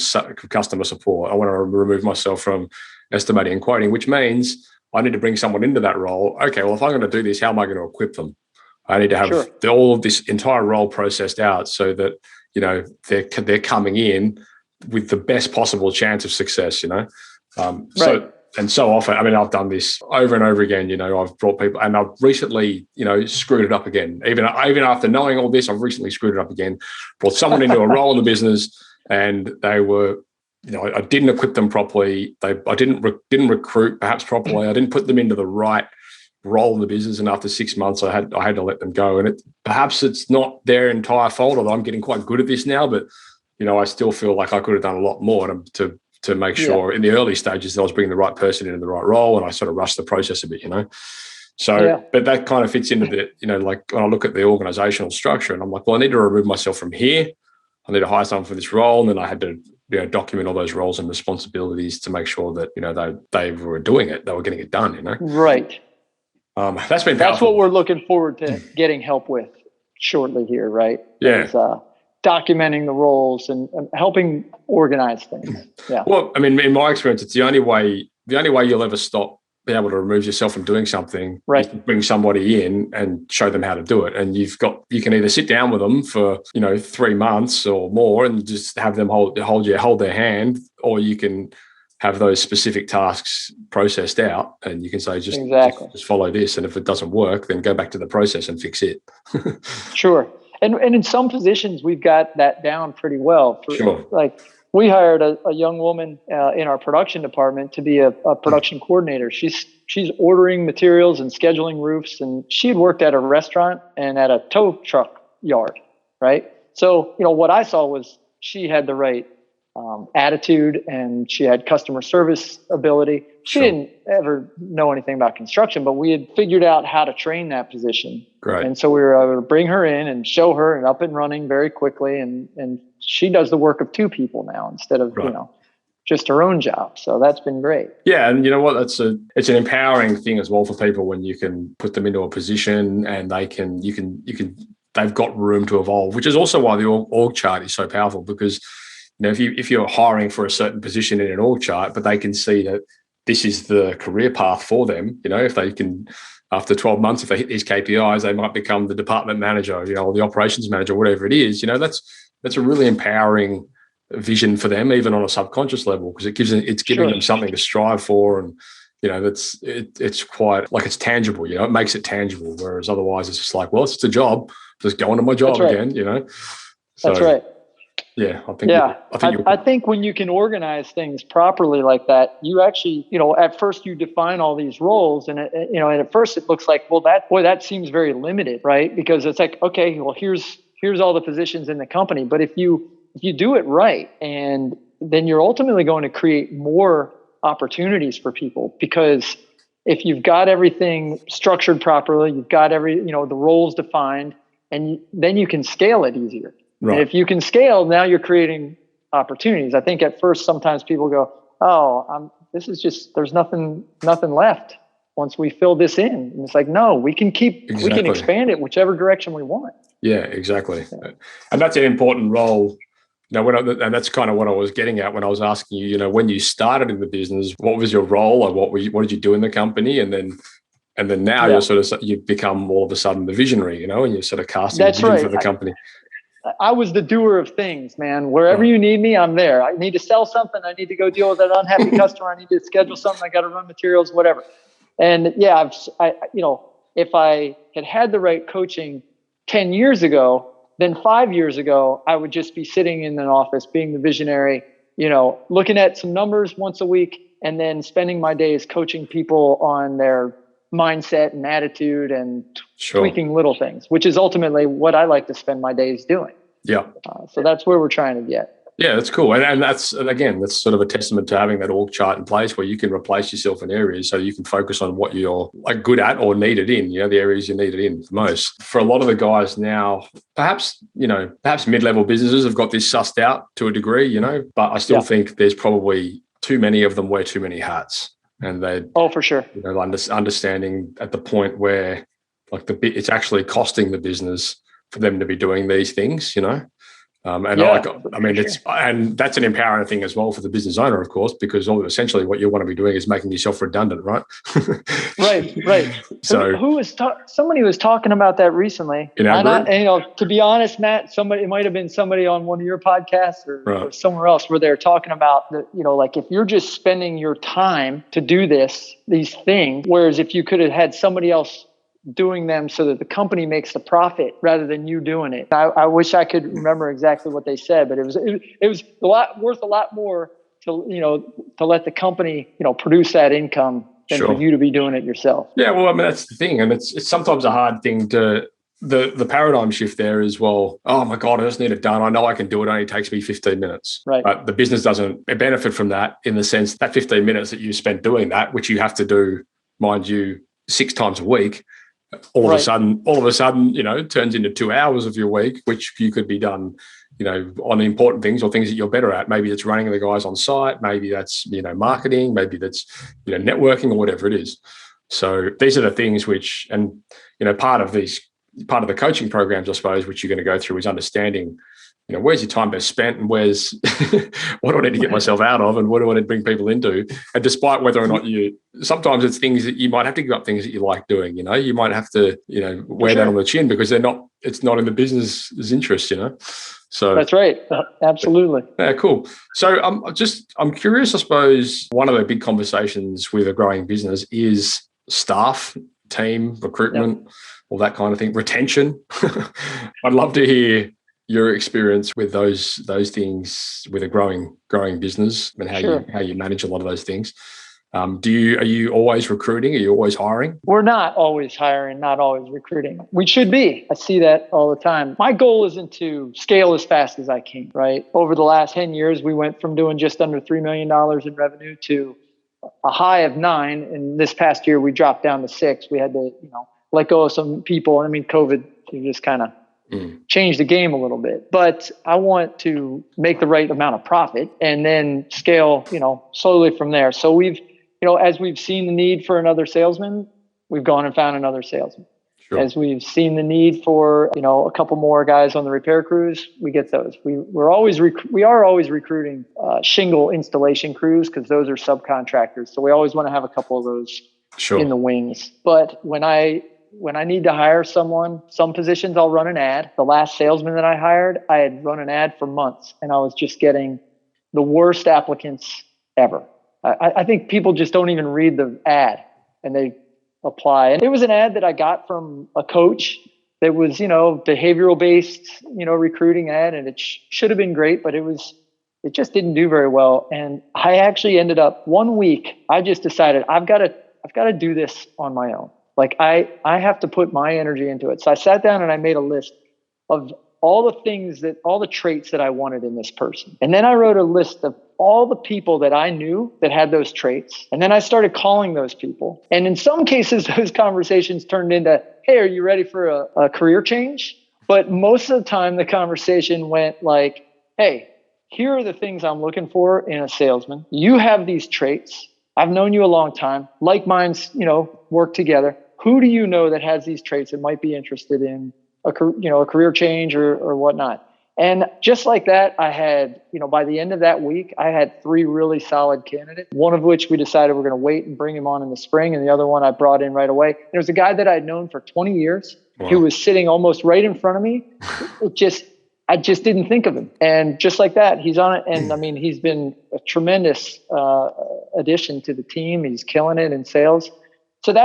customer support. I want to remove myself from estimating and quoting, which means I need to bring someone into that role. Okay, well, if I'm going to do this, how am I going to equip them? I need to have all of this entire role processed out so that, they're coming in with the best possible chance of success, So often, I mean, I've done this over and over again. I've brought people, and I've recently, screwed it up again. Even after knowing all this, I've recently screwed it up again. Brought someone into a role in the business, and they were, I didn't equip them properly. I didn't recruit perhaps properly. I didn't put them into the right role in the business, and after 6 months, I had to let them go. And perhaps it's not their entire fault, although I'm getting quite good at this now. But I still feel like I could have done a lot more to make sure in the early stages that I was bringing the right person into the right role, and I sort of rushed the process a bit, So, but that kind of fits into the, like when I look at the organizational structure, and I'm like, well, I need to remove myself from here. I need to hire someone for this role. And then I had to, document all those roles and responsibilities to make sure that, they were doing it. They were getting it done, Right. That's been powerful. That's what we're looking forward to getting help with shortly here, right? Yeah. Is, documenting the roles and helping organize things. Yeah. Well, I mean, in my experience, it's the only way you'll ever be able to remove yourself from doing something, right? Is to bring somebody in and show them how to do it. And you can either sit down with them for, 3 months or more and just have them hold their hand, or you can have those specific tasks processed out, and you can say, just follow this. And if it doesn't work, then go back to the process and fix it. Sure. And in some positions, we've got that down pretty well. Like, we hired a young woman in our production department to be a production coordinator. She's ordering materials and scheduling roofs, and she had worked at a restaurant and at a tow truck yard, right? So, what I saw was she had the right attitude, and she had customer service ability. She didn't ever know anything about construction, but we had figured out how to train that position. Great. And so we were able to bring her in and show her and up and running very quickly. And she does the work of 2 people now instead of, just her own job. So that's been great. Yeah. And you know what? It's an empowering thing as well for people when you can put them into a position and they've got room to evolve, which is also why the org chart is so powerful, because if you're hiring for a certain position in an org chart, but they can see that this is the career path for them, if they can, after 12 months, if they hit these KPIs, they might become the department manager, or the operations manager, whatever it is, that's a really empowering vision for them, even on a subconscious level, because it's giving them something to strive for, and it's quite like it's tangible. It makes it tangible. Whereas otherwise, it's just like, well, it's a job, just go on to my job again. So, that's right. Yeah, I think when you can organize things properly like that, you actually, at first you define all these roles, and and at first it looks like, well, that seems very limited, right? Because it's like, okay, well, here's all the positions in the company, but if you do it right, and then you're ultimately going to create more opportunities for people, because if you've got everything structured properly, you've got the roles defined, and then you can scale it easier. Right. And if you can scale, now you're creating opportunities. I think at first, sometimes people go, this is just, there's nothing left once we fill this in. And it's like, no, we can expand it whichever direction we want. Yeah, exactly. Yeah. And that's an important role. And that's kind of what I was getting at when I was asking you, when you started in the business, what was your role, or what did you do in the company? And then now you've become all of a sudden the visionary, and you're sort of casting the vision for the company. I was the doer of things, man. Wherever you need me, I'm there. I need to sell something. I need to go deal with an unhappy customer. I need to schedule something. I got to run materials, whatever. And yeah, if I had the right coaching 10 years ago, then 5 years ago, I would just be sitting in an office being the visionary, looking at some numbers once a week, and then spending my days coaching people on their mindset and attitude and tweaking little things, which is ultimately what I like to spend my days doing. Yeah. So that's where we're trying to get. Yeah, that's cool. And that's sort of a testament to having that org chart in place where you can replace yourself in areas so you can focus on what you're good at or needed in, the areas you're needed in the most. For a lot of the guys now, perhaps mid-level businesses have got this sussed out to a degree, but I still think there's probably too many of them wear too many hats. And they, for sure, understanding at the point where it's actually costing the business for them to be doing these things, and that's an empowering thing as well for the business owner, of course, because essentially what you want to be doing is making yourself redundant, right? Right. So somebody was talking about that recently. In our group? To be honest, Matt, it might have been somebody on one of your podcasts or somewhere else where they're talking about if you're just spending your time to do these things, whereas if you could have had somebody else doing them so that the company makes the profit rather than you doing it. I wish I could remember exactly what they said, but it was worth a lot more to let the company, produce that income than for you to be doing it yourself. Yeah. Well, I mean, that's the thing. And it's sometimes a hard thing to, the paradigm shift there is, well, oh my God, I just need it done. I know I can do it. It only takes me 15 minutes. Right. But the business doesn't benefit from that in the sense that 15 minutes that you spent doing that, which you have to do, mind you, 6 times a week, all of a sudden, turns into 2 hours of your week, which you could be done, on important things or things that you're better at. Maybe it's running the guys on site. Maybe that's, marketing. Maybe that's, networking or whatever it is. So these are the things which, and, part of the coaching programs, I suppose, which you're going to go through is understanding, where's your time best spent and where's what do I need to get myself out of and what do I need to bring people into? And despite whether or not sometimes it's things that you might have to give up things that you like doing, you might have to, wear that on the chin because it's not in the business's interest, So that's right. Absolutely. Yeah, cool. So I'm curious, I suppose, one of the big conversations with a growing business is staff, team, recruitment, all that kind of thing, retention. I'd love to hear your experience with those things with a growing business and how you manage a lot of those things. Are you always recruiting? Are you always hiring? We're not always hiring, not always recruiting. We should be. I see that all the time. My goal isn't to scale as fast as I can, right? Over the last 10 years, we went from doing just under $3 million in revenue to a high of 9. And this past year, we dropped down to 6. We had to, let go of some people. I mean, COVID just kind of change the game a little bit, but I want to make the right amount of profit and then scale, slowly from there. So we've, as we've seen the need for another salesman, we've gone and found another salesman. Sure. As we've seen the need for, a couple more guys on the repair crews, we get those. We are always recruiting shingle installation crews because those are subcontractors. So we always want to have a couple of those in the wings. But when I when I need to hire someone, some positions I'll run an ad. The last salesman that I hired, I had run an ad for months and I was just getting the worst applicants ever. I think people just don't even read the ad and they apply. And it was an ad that I got from a coach that was, behavioral based, recruiting ad. And it should have been great, but it just didn't do very well. And I actually ended up 1 week, I just decided I've got to do this on my own. Like I have to put my energy into it. So I sat down and I made a list of all the traits that I wanted in this person. And then I wrote a list of all the people that I knew that had those traits. And then I started calling those people. And in some cases, those conversations turned into, hey, are you ready for a career change? But most of the time the conversation went like, hey, here are the things I'm looking for in a salesman. You have these traits. I've known you a long time. Like minds, work together. Who do you know that has these traits that might be interested in a career change or whatnot? And just like that, I had, by the end of that week, I had 3 really solid candidates, one of which we decided we're going to wait and bring him on in the spring. And the other one I brought in right away. There was a guy that I'd known for 20 years who was sitting almost right in front of me. I just didn't think of him. And just like that, he's on it. And I mean, he's been a tremendous addition to the team. He's killing it in sales. So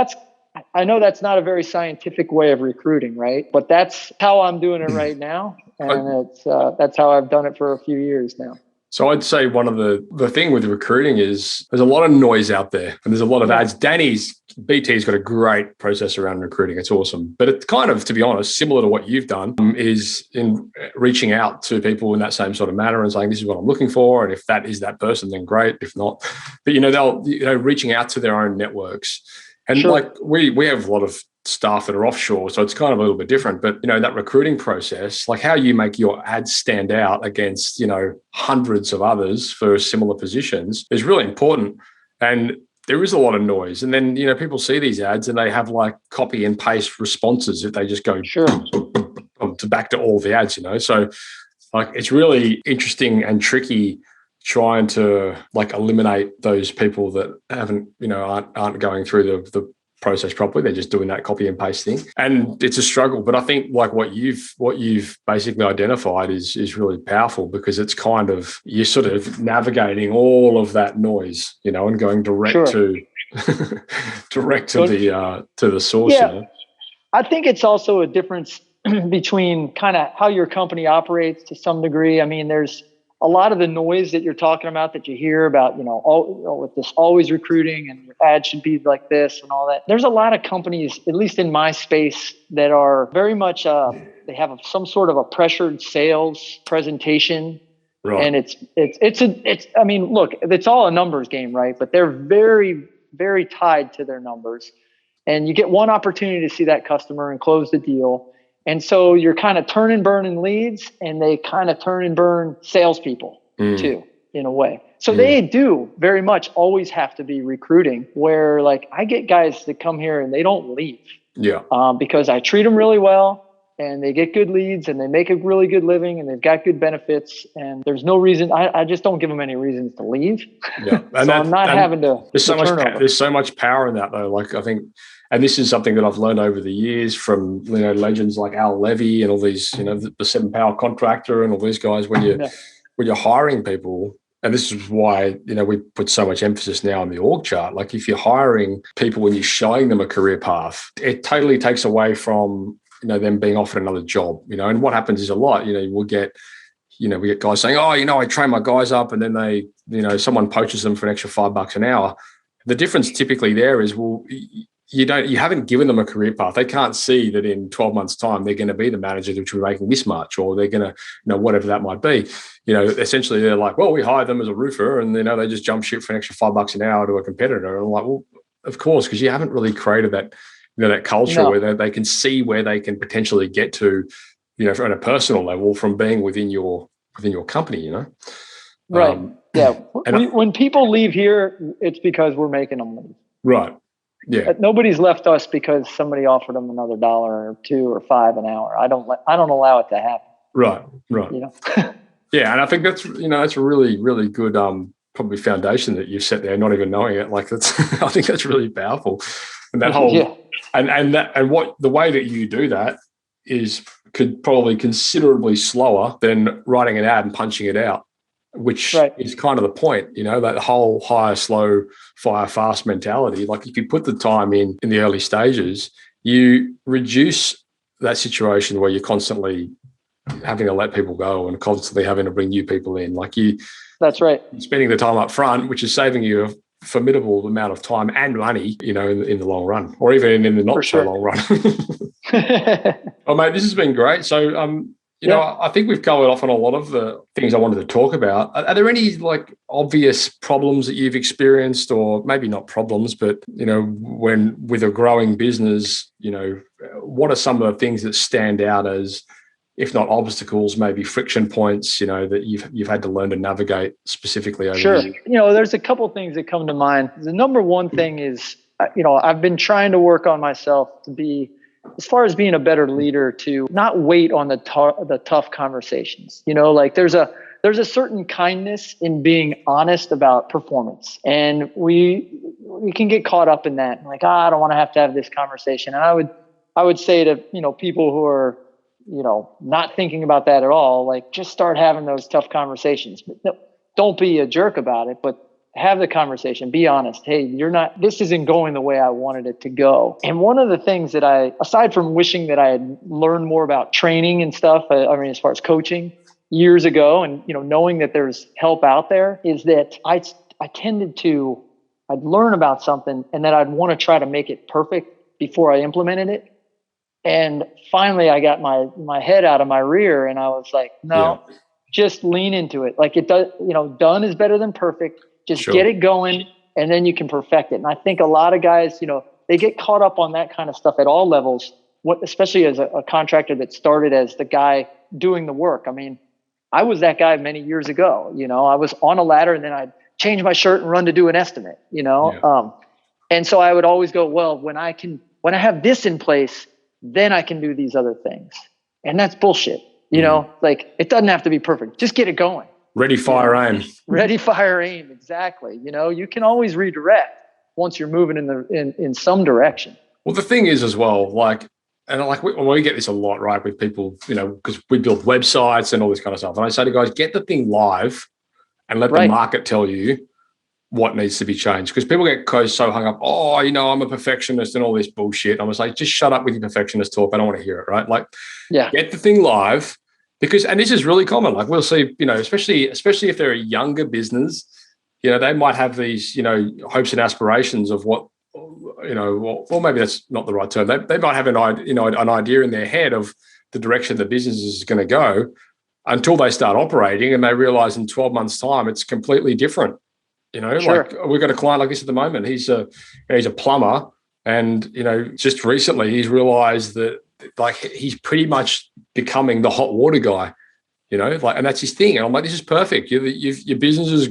I know that's not a very scientific way of recruiting, right? But that's how I'm doing it right now. And that's how I've done it for a few years now. So I'd say one of the thing with recruiting is there's a lot of noise out there and there's a lot of ads. BT's got a great process around recruiting. It's awesome. But it's kind of, to be honest, similar to what you've done is in reaching out to people in that same sort of manner and saying, this is what I'm looking for. And if that is that person, then great. If not, but they'll, reaching out to their own networks. And sure. like we have a lot of staff that are offshore, so it's kind of a little bit different. But that recruiting process, like how you make your ads stand out against hundreds of others for similar positions, is really important. And there is a lot of noise. And then people see these ads and they have like copy and paste responses if they just go to back to all the ads. So like it's really interesting and tricky trying to like eliminate those people that haven't, aren't going through the process properly. They're just doing that copy and paste thing. And it's a struggle. But I think like what you've basically identified is really powerful, because it's kind of, you're sort of navigating all of that noise, and going direct to the source. Yeah. I think it's also a difference between kind of how your company operates to some degree. I mean, there's a lot of the noise that you're talking about that you hear about, with this always recruiting and your ad should be like this and all that. There's a lot of companies, at least in my space, that are very much, they have some sort of a pressured sales presentation. Right. And it's all a numbers game, right? But they're very, very tied to their numbers. And you get one opportunity to see that customer and close the deal. And so you're kind of turn and burning leads, and they kind of turn and burn salespeople too, in a way. So they do very much always have to be recruiting, where like I get guys that come here and they don't leave. Yeah. Because I treat them really well and they get good leads and they make a really good living and they've got good benefits, and there's no reason. I just don't give them any reasons to leave. Yeah. And so I'm not having to. There's so much power in that though. Like I think, and this is something that I've learned over the years from legends like Al Levy and all these, the 7 Power Contractor and all these guys. When you're hiring people, and this is why we put so much emphasis now on the org chart. Like if you're hiring people when you're showing them a career path, it totally takes away from them being offered another job. And what happens is a lot. We get guys saying, oh, I train my guys up, and then they someone poaches them for an extra $5 an hour. The difference typically there is, well, you haven't given them a career path. They can't see that in 12 months' time they're going to be the manager, which will be making this much, or they're going to, whatever that might be. Essentially they're like, well, we hired them as a roofer, and they just jump ship for an extra $5 an hour to a competitor. And I'm like, well, of course, because you haven't really created that, that culture where they can see where they can potentially get to, on a personal level from being within your company. Right. When people leave here, it's because we're making them leave. Right. Yeah. Nobody's left us because somebody offered them another $1 or $2 or $5 an hour. I don't allow it to happen. Right. Yeah, and I think that's that's a really, really good probably foundation that you've set there, not even knowing it. Like I think that's really powerful. And that whole and what the way that you do that could probably considerably slower than writing an ad and punching it out, which is kind of the point, that whole hire slow, fire fast mentality. Like if you put the time in the early stages, you reduce that situation where you're constantly having to let people go and constantly having to bring new people in. That's right. Spending the time up front, which is saving you a formidable amount of time and money, in the long run, or even in the not so long run. Oh, mate, this has been great. So, I think we've covered off on a lot of the things I wanted to talk about. Are there any obvious problems that you've experienced, or maybe not problems, but, when with a growing business, what are some of the things that stand out as, if not obstacles, maybe friction points, that you've had to learn to navigate specifically over the years? There's a couple of things that come to mind. The number one thing is, I've been trying to work on myself to be, as far as being a better leader, to not wait on the tough conversations. There's a certain kindness in being honest about performance, and we can get caught up in that. I don't want to have this conversation. And I would say to people who are not thinking about that at all, just start having those tough conversations. But no, don't be a jerk about it, but have the conversation. Be honest. Hey, this isn't going the way I wanted it to go. And one of the things that aside from wishing that I had learned more about training and stuff, as far as coaching years ago, and, knowing that there's help out there, is that I tended to, I'd learn about something and then I'd want to try to make it perfect before I implemented it. And finally I got my head out of my rear and I was like, no, just lean into it. It does, done is better than perfect. Just get it going and then you can perfect it. And I think a lot of guys, they get caught up on that kind of stuff at all levels, especially as a contractor that started as the guy doing the work. I was that guy many years ago. I was on a ladder and then I'd change my shirt and run to do an estimate, and so I would always go, well, when I have this in place, then I can do these other things. And that's bullshit. It doesn't have to be perfect. Just get it going. Ready, fire, aim. Ready, fire, aim. Exactly. You can always redirect once you're moving in some direction. Well, the thing is as well, we get this a lot, right, with people, because we build websites and all this kind of stuff. And I say to guys, get the thing live and let the market tell you what needs to be changed. Because people get so hung up, I'm a perfectionist and all this bullshit. I'm just like, just shut up with your perfectionist talk. I don't want to hear it, right? Get the thing live. Because, and this is really common, we'll see, especially if they're a younger business, they might have these, hopes and aspirations of what, well, maybe that's not the right term. They might have an idea in their head of the direction the business is going to go until they start operating and they realize in 12 months' time, it's completely different. We've got a client like this at the moment. He's a plumber and, just recently he's realized that he's pretty much becoming the hot water guy, and that's his thing. And I'm like, this is perfect. Your business has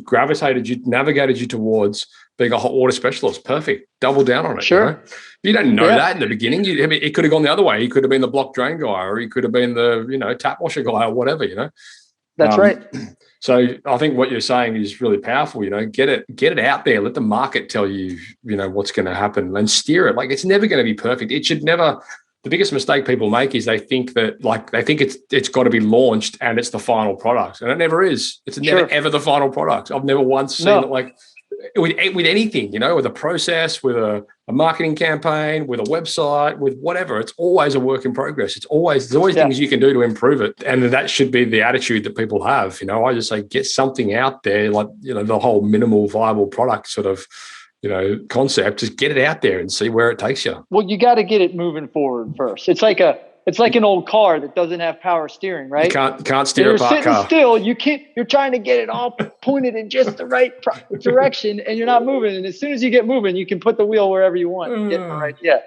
navigated you towards being a hot water specialist. Perfect. Double down on it. Sure. You don't know that in the beginning. It could have gone the other way. He could have been the block drain guy, or he could have been the, tap washer guy or whatever, That's right. So I think what you're saying is really powerful. Get it out there. Let the market tell you, what's going to happen and steer it. It's never going to be perfect. It should never. The biggest mistake people make is they think that it's got to be launched and it's the final product, and it never is. It's never ever the final product. I've never once seen it with anything, with a process, with a marketing campaign, with a website, with whatever. It's always a work in progress. There's always things you can do to improve it, and that should be the attitude that people have. I just say get something out there, the whole minimal viable product sort of concept. Just get it out there and see where it takes you. Well, you got to get it moving forward first. It's like an old car that doesn't have power steering, right? You can't steer a parked car. You're sitting still. You can't. You're trying to get it all pointed in just the right direction, and you're not moving. And as soon as you get moving, you can put the wheel wherever you want.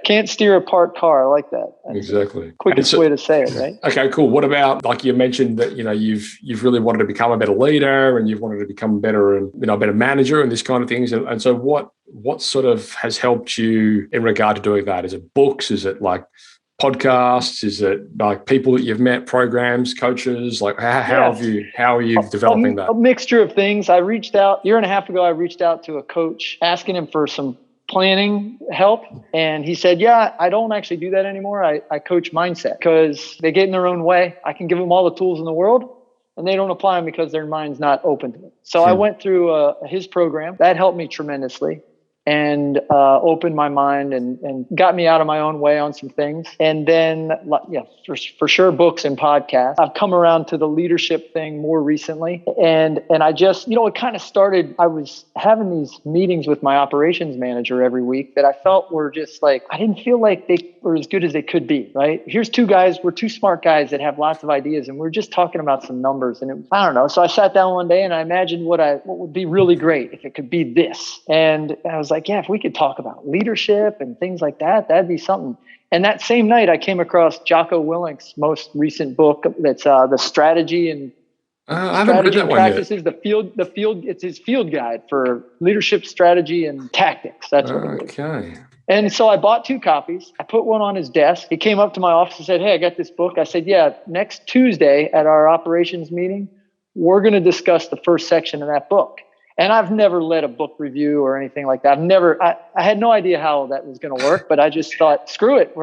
Can't steer a parked car. I like that. That's exactly. Quickest way to say it, right? Okay, cool. What about you mentioned that you've really wanted to become a better leader and you've wanted to become better and a better manager and this kind of things. And so what sort of has helped you in regard to doing that? Is it books? Is it podcasts? Is it people that you've met, programs, coaches? How are you developing that? A mixture of things. I reached out a year and a half ago. I reached out to a coach asking him for some planning help. And he said, yeah, I don't actually do that anymore. I coach mindset because they get in their own way. I can give them all the tools in the world and they don't apply them because their mind's not open to it. So I went through his program. That helped me tremendously and opened my mind and got me out of my own way on some things. And then, for sure, books and podcasts. I've come around to the leadership thing more recently. And I just, it kind of started, I was having these meetings with my operations manager every week that I felt were just like, I didn't feel like they were as good as they could be, right? Here's we're two smart guys that have lots of ideas and we're just talking about some numbers. And I don't know. So I sat down one day and I imagined what would be really great if it could be this. And I was like, yeah, if we could talk about leadership and things like that, that'd be something. And that same night, I came across Jocko Willink's most recent book. That's the strategy and I haven't read that one practices. Yet. It's his field guide for leadership, strategy, and tactics. That's what it is. Okay. And so I bought 2 copies. I put one on his desk. He came up to my office and said, hey, I got this book. I said, yeah, next Tuesday at our operations meeting, we're going to discuss the first section of that book. And I've never led a book review or anything like that. I had no idea how that was going to work, but I just thought, screw it.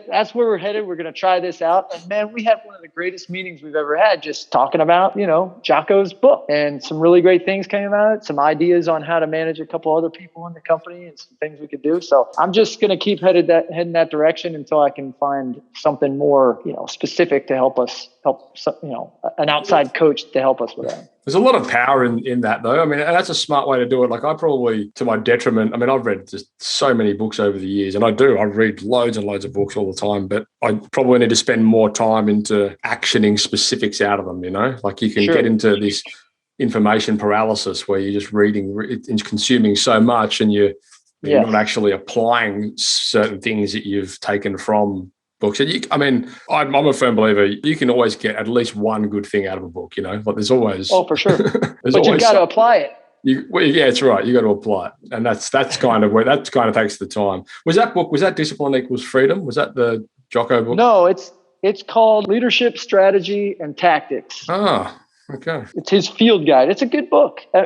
That's where we're headed. We're going to try this out. And man, we had one of the greatest meetings we've ever had just talking about, Jocko's book, and some really great things came out of it, some ideas on how to manage a couple other people in the company and some things we could do. So I'm just going to keep heading that direction until I can find something more, specific to help an outside coach to help us with that. There's a lot of power in that, though. I mean, and that's a smart way to do it. Like I probably, to my detriment, I've read just so many books over the years, and I read loads and loads of books all the time, but I probably need to spend more time into actioning specifics out of them, Like you can get into this information paralysis where you're just reading and consuming so much and you're not actually applying certain things that you've taken from books. I'm a firm believer. You can always get at least one good thing out of a book. Like there's always. Oh, for sure. But you've got to apply it. Yeah, it's right. You got to apply it, and that's kind of where that kind of takes the time. Was that Discipline Equals Freedom? Was that the Jocko book? No, it's called Leadership, Strategy, and Tactics. Ah, okay. It's his field guide. It's a good book. I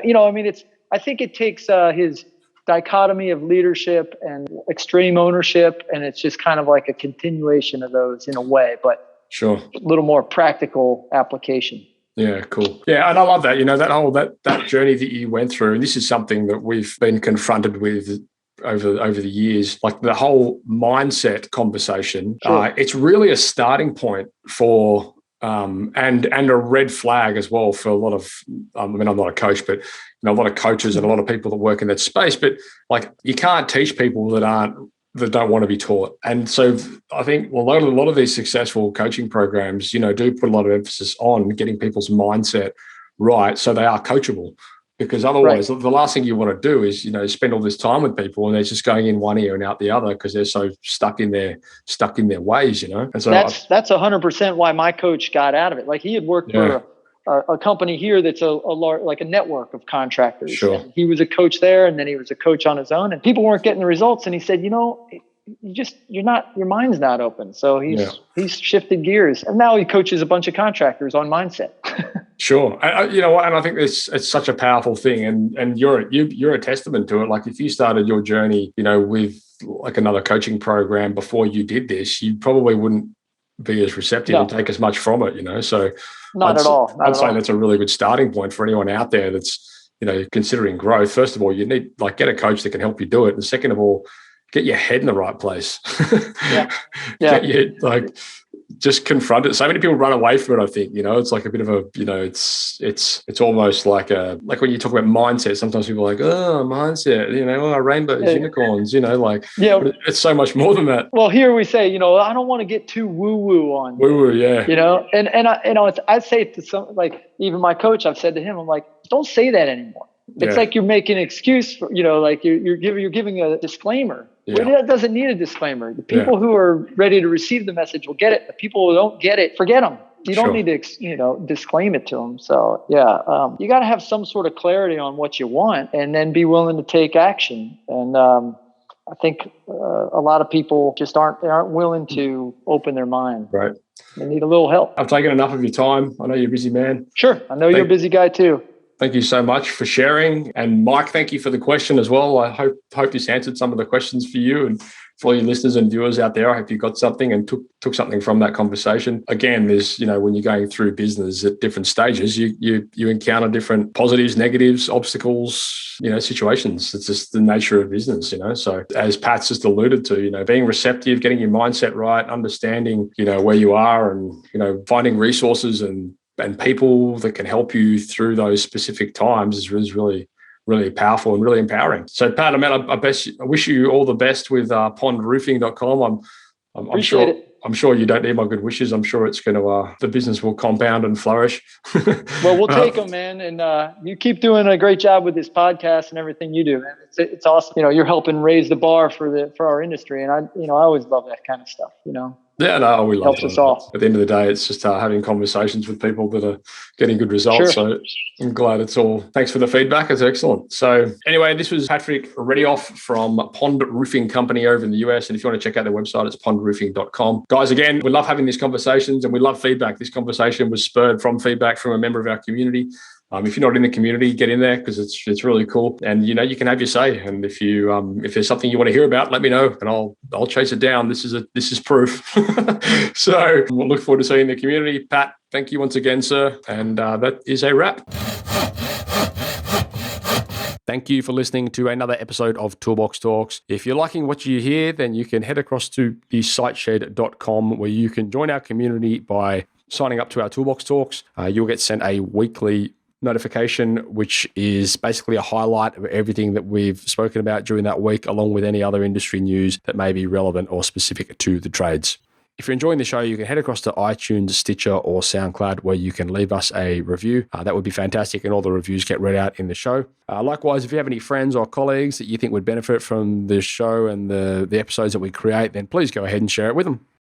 think it takes his dichotomy of leadership and extreme ownership, and it's just kind of like a continuation of those in a way, but sure, a little more practical application. Yeah, cool. Yeah, and I love that. That journey that you went through, and this is something that we've been confronted with over the years, like the whole mindset conversation. Sure. It's really a starting point for and a red flag as well for a lot of, I'm not a coach, but a lot of coaches and a lot of people that work in that space. But like, you can't teach people that don't want to be taught. And so I think a lot of these successful coaching programs, do put a lot of emphasis on getting people's mindset right so they are coachable. Because otherwise, the last thing you want to do is, spend all this time with people and they're just going in one ear and out the other because they're so stuck in their ways, And so that's 100% why my coach got out of it. Like he had worked for a company here that's like a network of contractors. Sure. And he was a coach there, and then he was a coach on his own, and people weren't getting the results. And he said, your mind's not open. So he's shifted gears, and now he coaches a bunch of contractors on mindset. Sure. And I think it's such a powerful thing. And you're a testament to it. Like if you started your journey, with like another coaching program before you did this, you probably wouldn't be as receptive and take as much from it, So Not at all. I'd say that's a really good starting point for anyone out there that's, considering growth. First of all, you need get a coach that can help you do it. And second of all, get your head in the right place. Yeah. Just confront it. So many people run away from it, I think, it's like a bit of a, it's almost like when you talk about mindset, sometimes people are like, oh, mindset, rainbows, unicorns, it's so much more than that. Well, here we say, I don't want to get too woo-woo on you. Woo-woo, yeah. I say to some, like even my coach, I've said to him, I'm like, don't say that anymore. It's like you're making an excuse for, like you're giving a disclaimer. Yeah. It doesn't need a disclaimer. The people who are ready to receive the message will get it. The people who don't get it, forget them. You don't need to, disclaim it to them. So you got to have some sort of clarity on what you want, and then be willing to take action. And I think a lot of people just aren't willing to open their mind. Right. They need a little help. I've taken enough of your time. I know you're a busy man. Sure. I know you're a busy guy too. Thank you so much for sharing. And Mike, thank you for the question as well. I hope this answered some of the questions for you and for all your listeners and viewers out there. I hope you got something and took something from that conversation. Again, there's, when you're going through business at different stages, you encounter different positives, negatives, obstacles, situations. It's just the nature of business, So as Pat's just alluded to, being receptive, getting your mindset right, understanding, where you are and, finding resources and people that can help you through those specific times is really, really powerful and really empowering. So, Pat, I wish you all the best with pondroofing.com. I'm sure you don't need my good wishes. I'm sure it's going to, the business will compound and flourish. Well, we'll take them, man. And you keep doing a great job with this podcast and everything you do, man. It's awesome. You're helping raise the bar for our industry. And I always love that kind of stuff, Yeah, no, we love it. Helps us all. At the end of the day, it's just having conversations with people that are getting good results. Sure. So I'm glad it's all. Thanks for the feedback. It's excellent. So anyway, this was Patrick Readyhough from Pond Roofing Company over in the US. And if you want to check out their website, it's pondroofing.com. Guys, again, we love having these conversations and we love feedback. This conversation was spurred from feedback from a member of our community. If you're not in the community, get in there because it's really cool. And you can have your say. And if there's something you want to hear about, let me know and I'll chase it down. This is proof. So we'll look forward to seeing the community. Pat, thank you once again, sir. And that is a wrap. Thank you for listening to another episode of Toolbox Talks. If you're liking what you hear, then you can head across to thesiteshed.com where you can join our community by signing up to our Toolbox Talks. You'll get sent a weekly notification, which is basically a highlight of everything that we've spoken about during that week, along with any other industry news that may be relevant or specific to the trades. If you're enjoying the show, you can head across to iTunes, Stitcher, or SoundCloud, where you can leave us a review. That would be fantastic, and all the reviews get read out in the show. Likewise, if you have any friends or colleagues that you think would benefit from the show and the episodes that we create, then please go ahead and share it with them.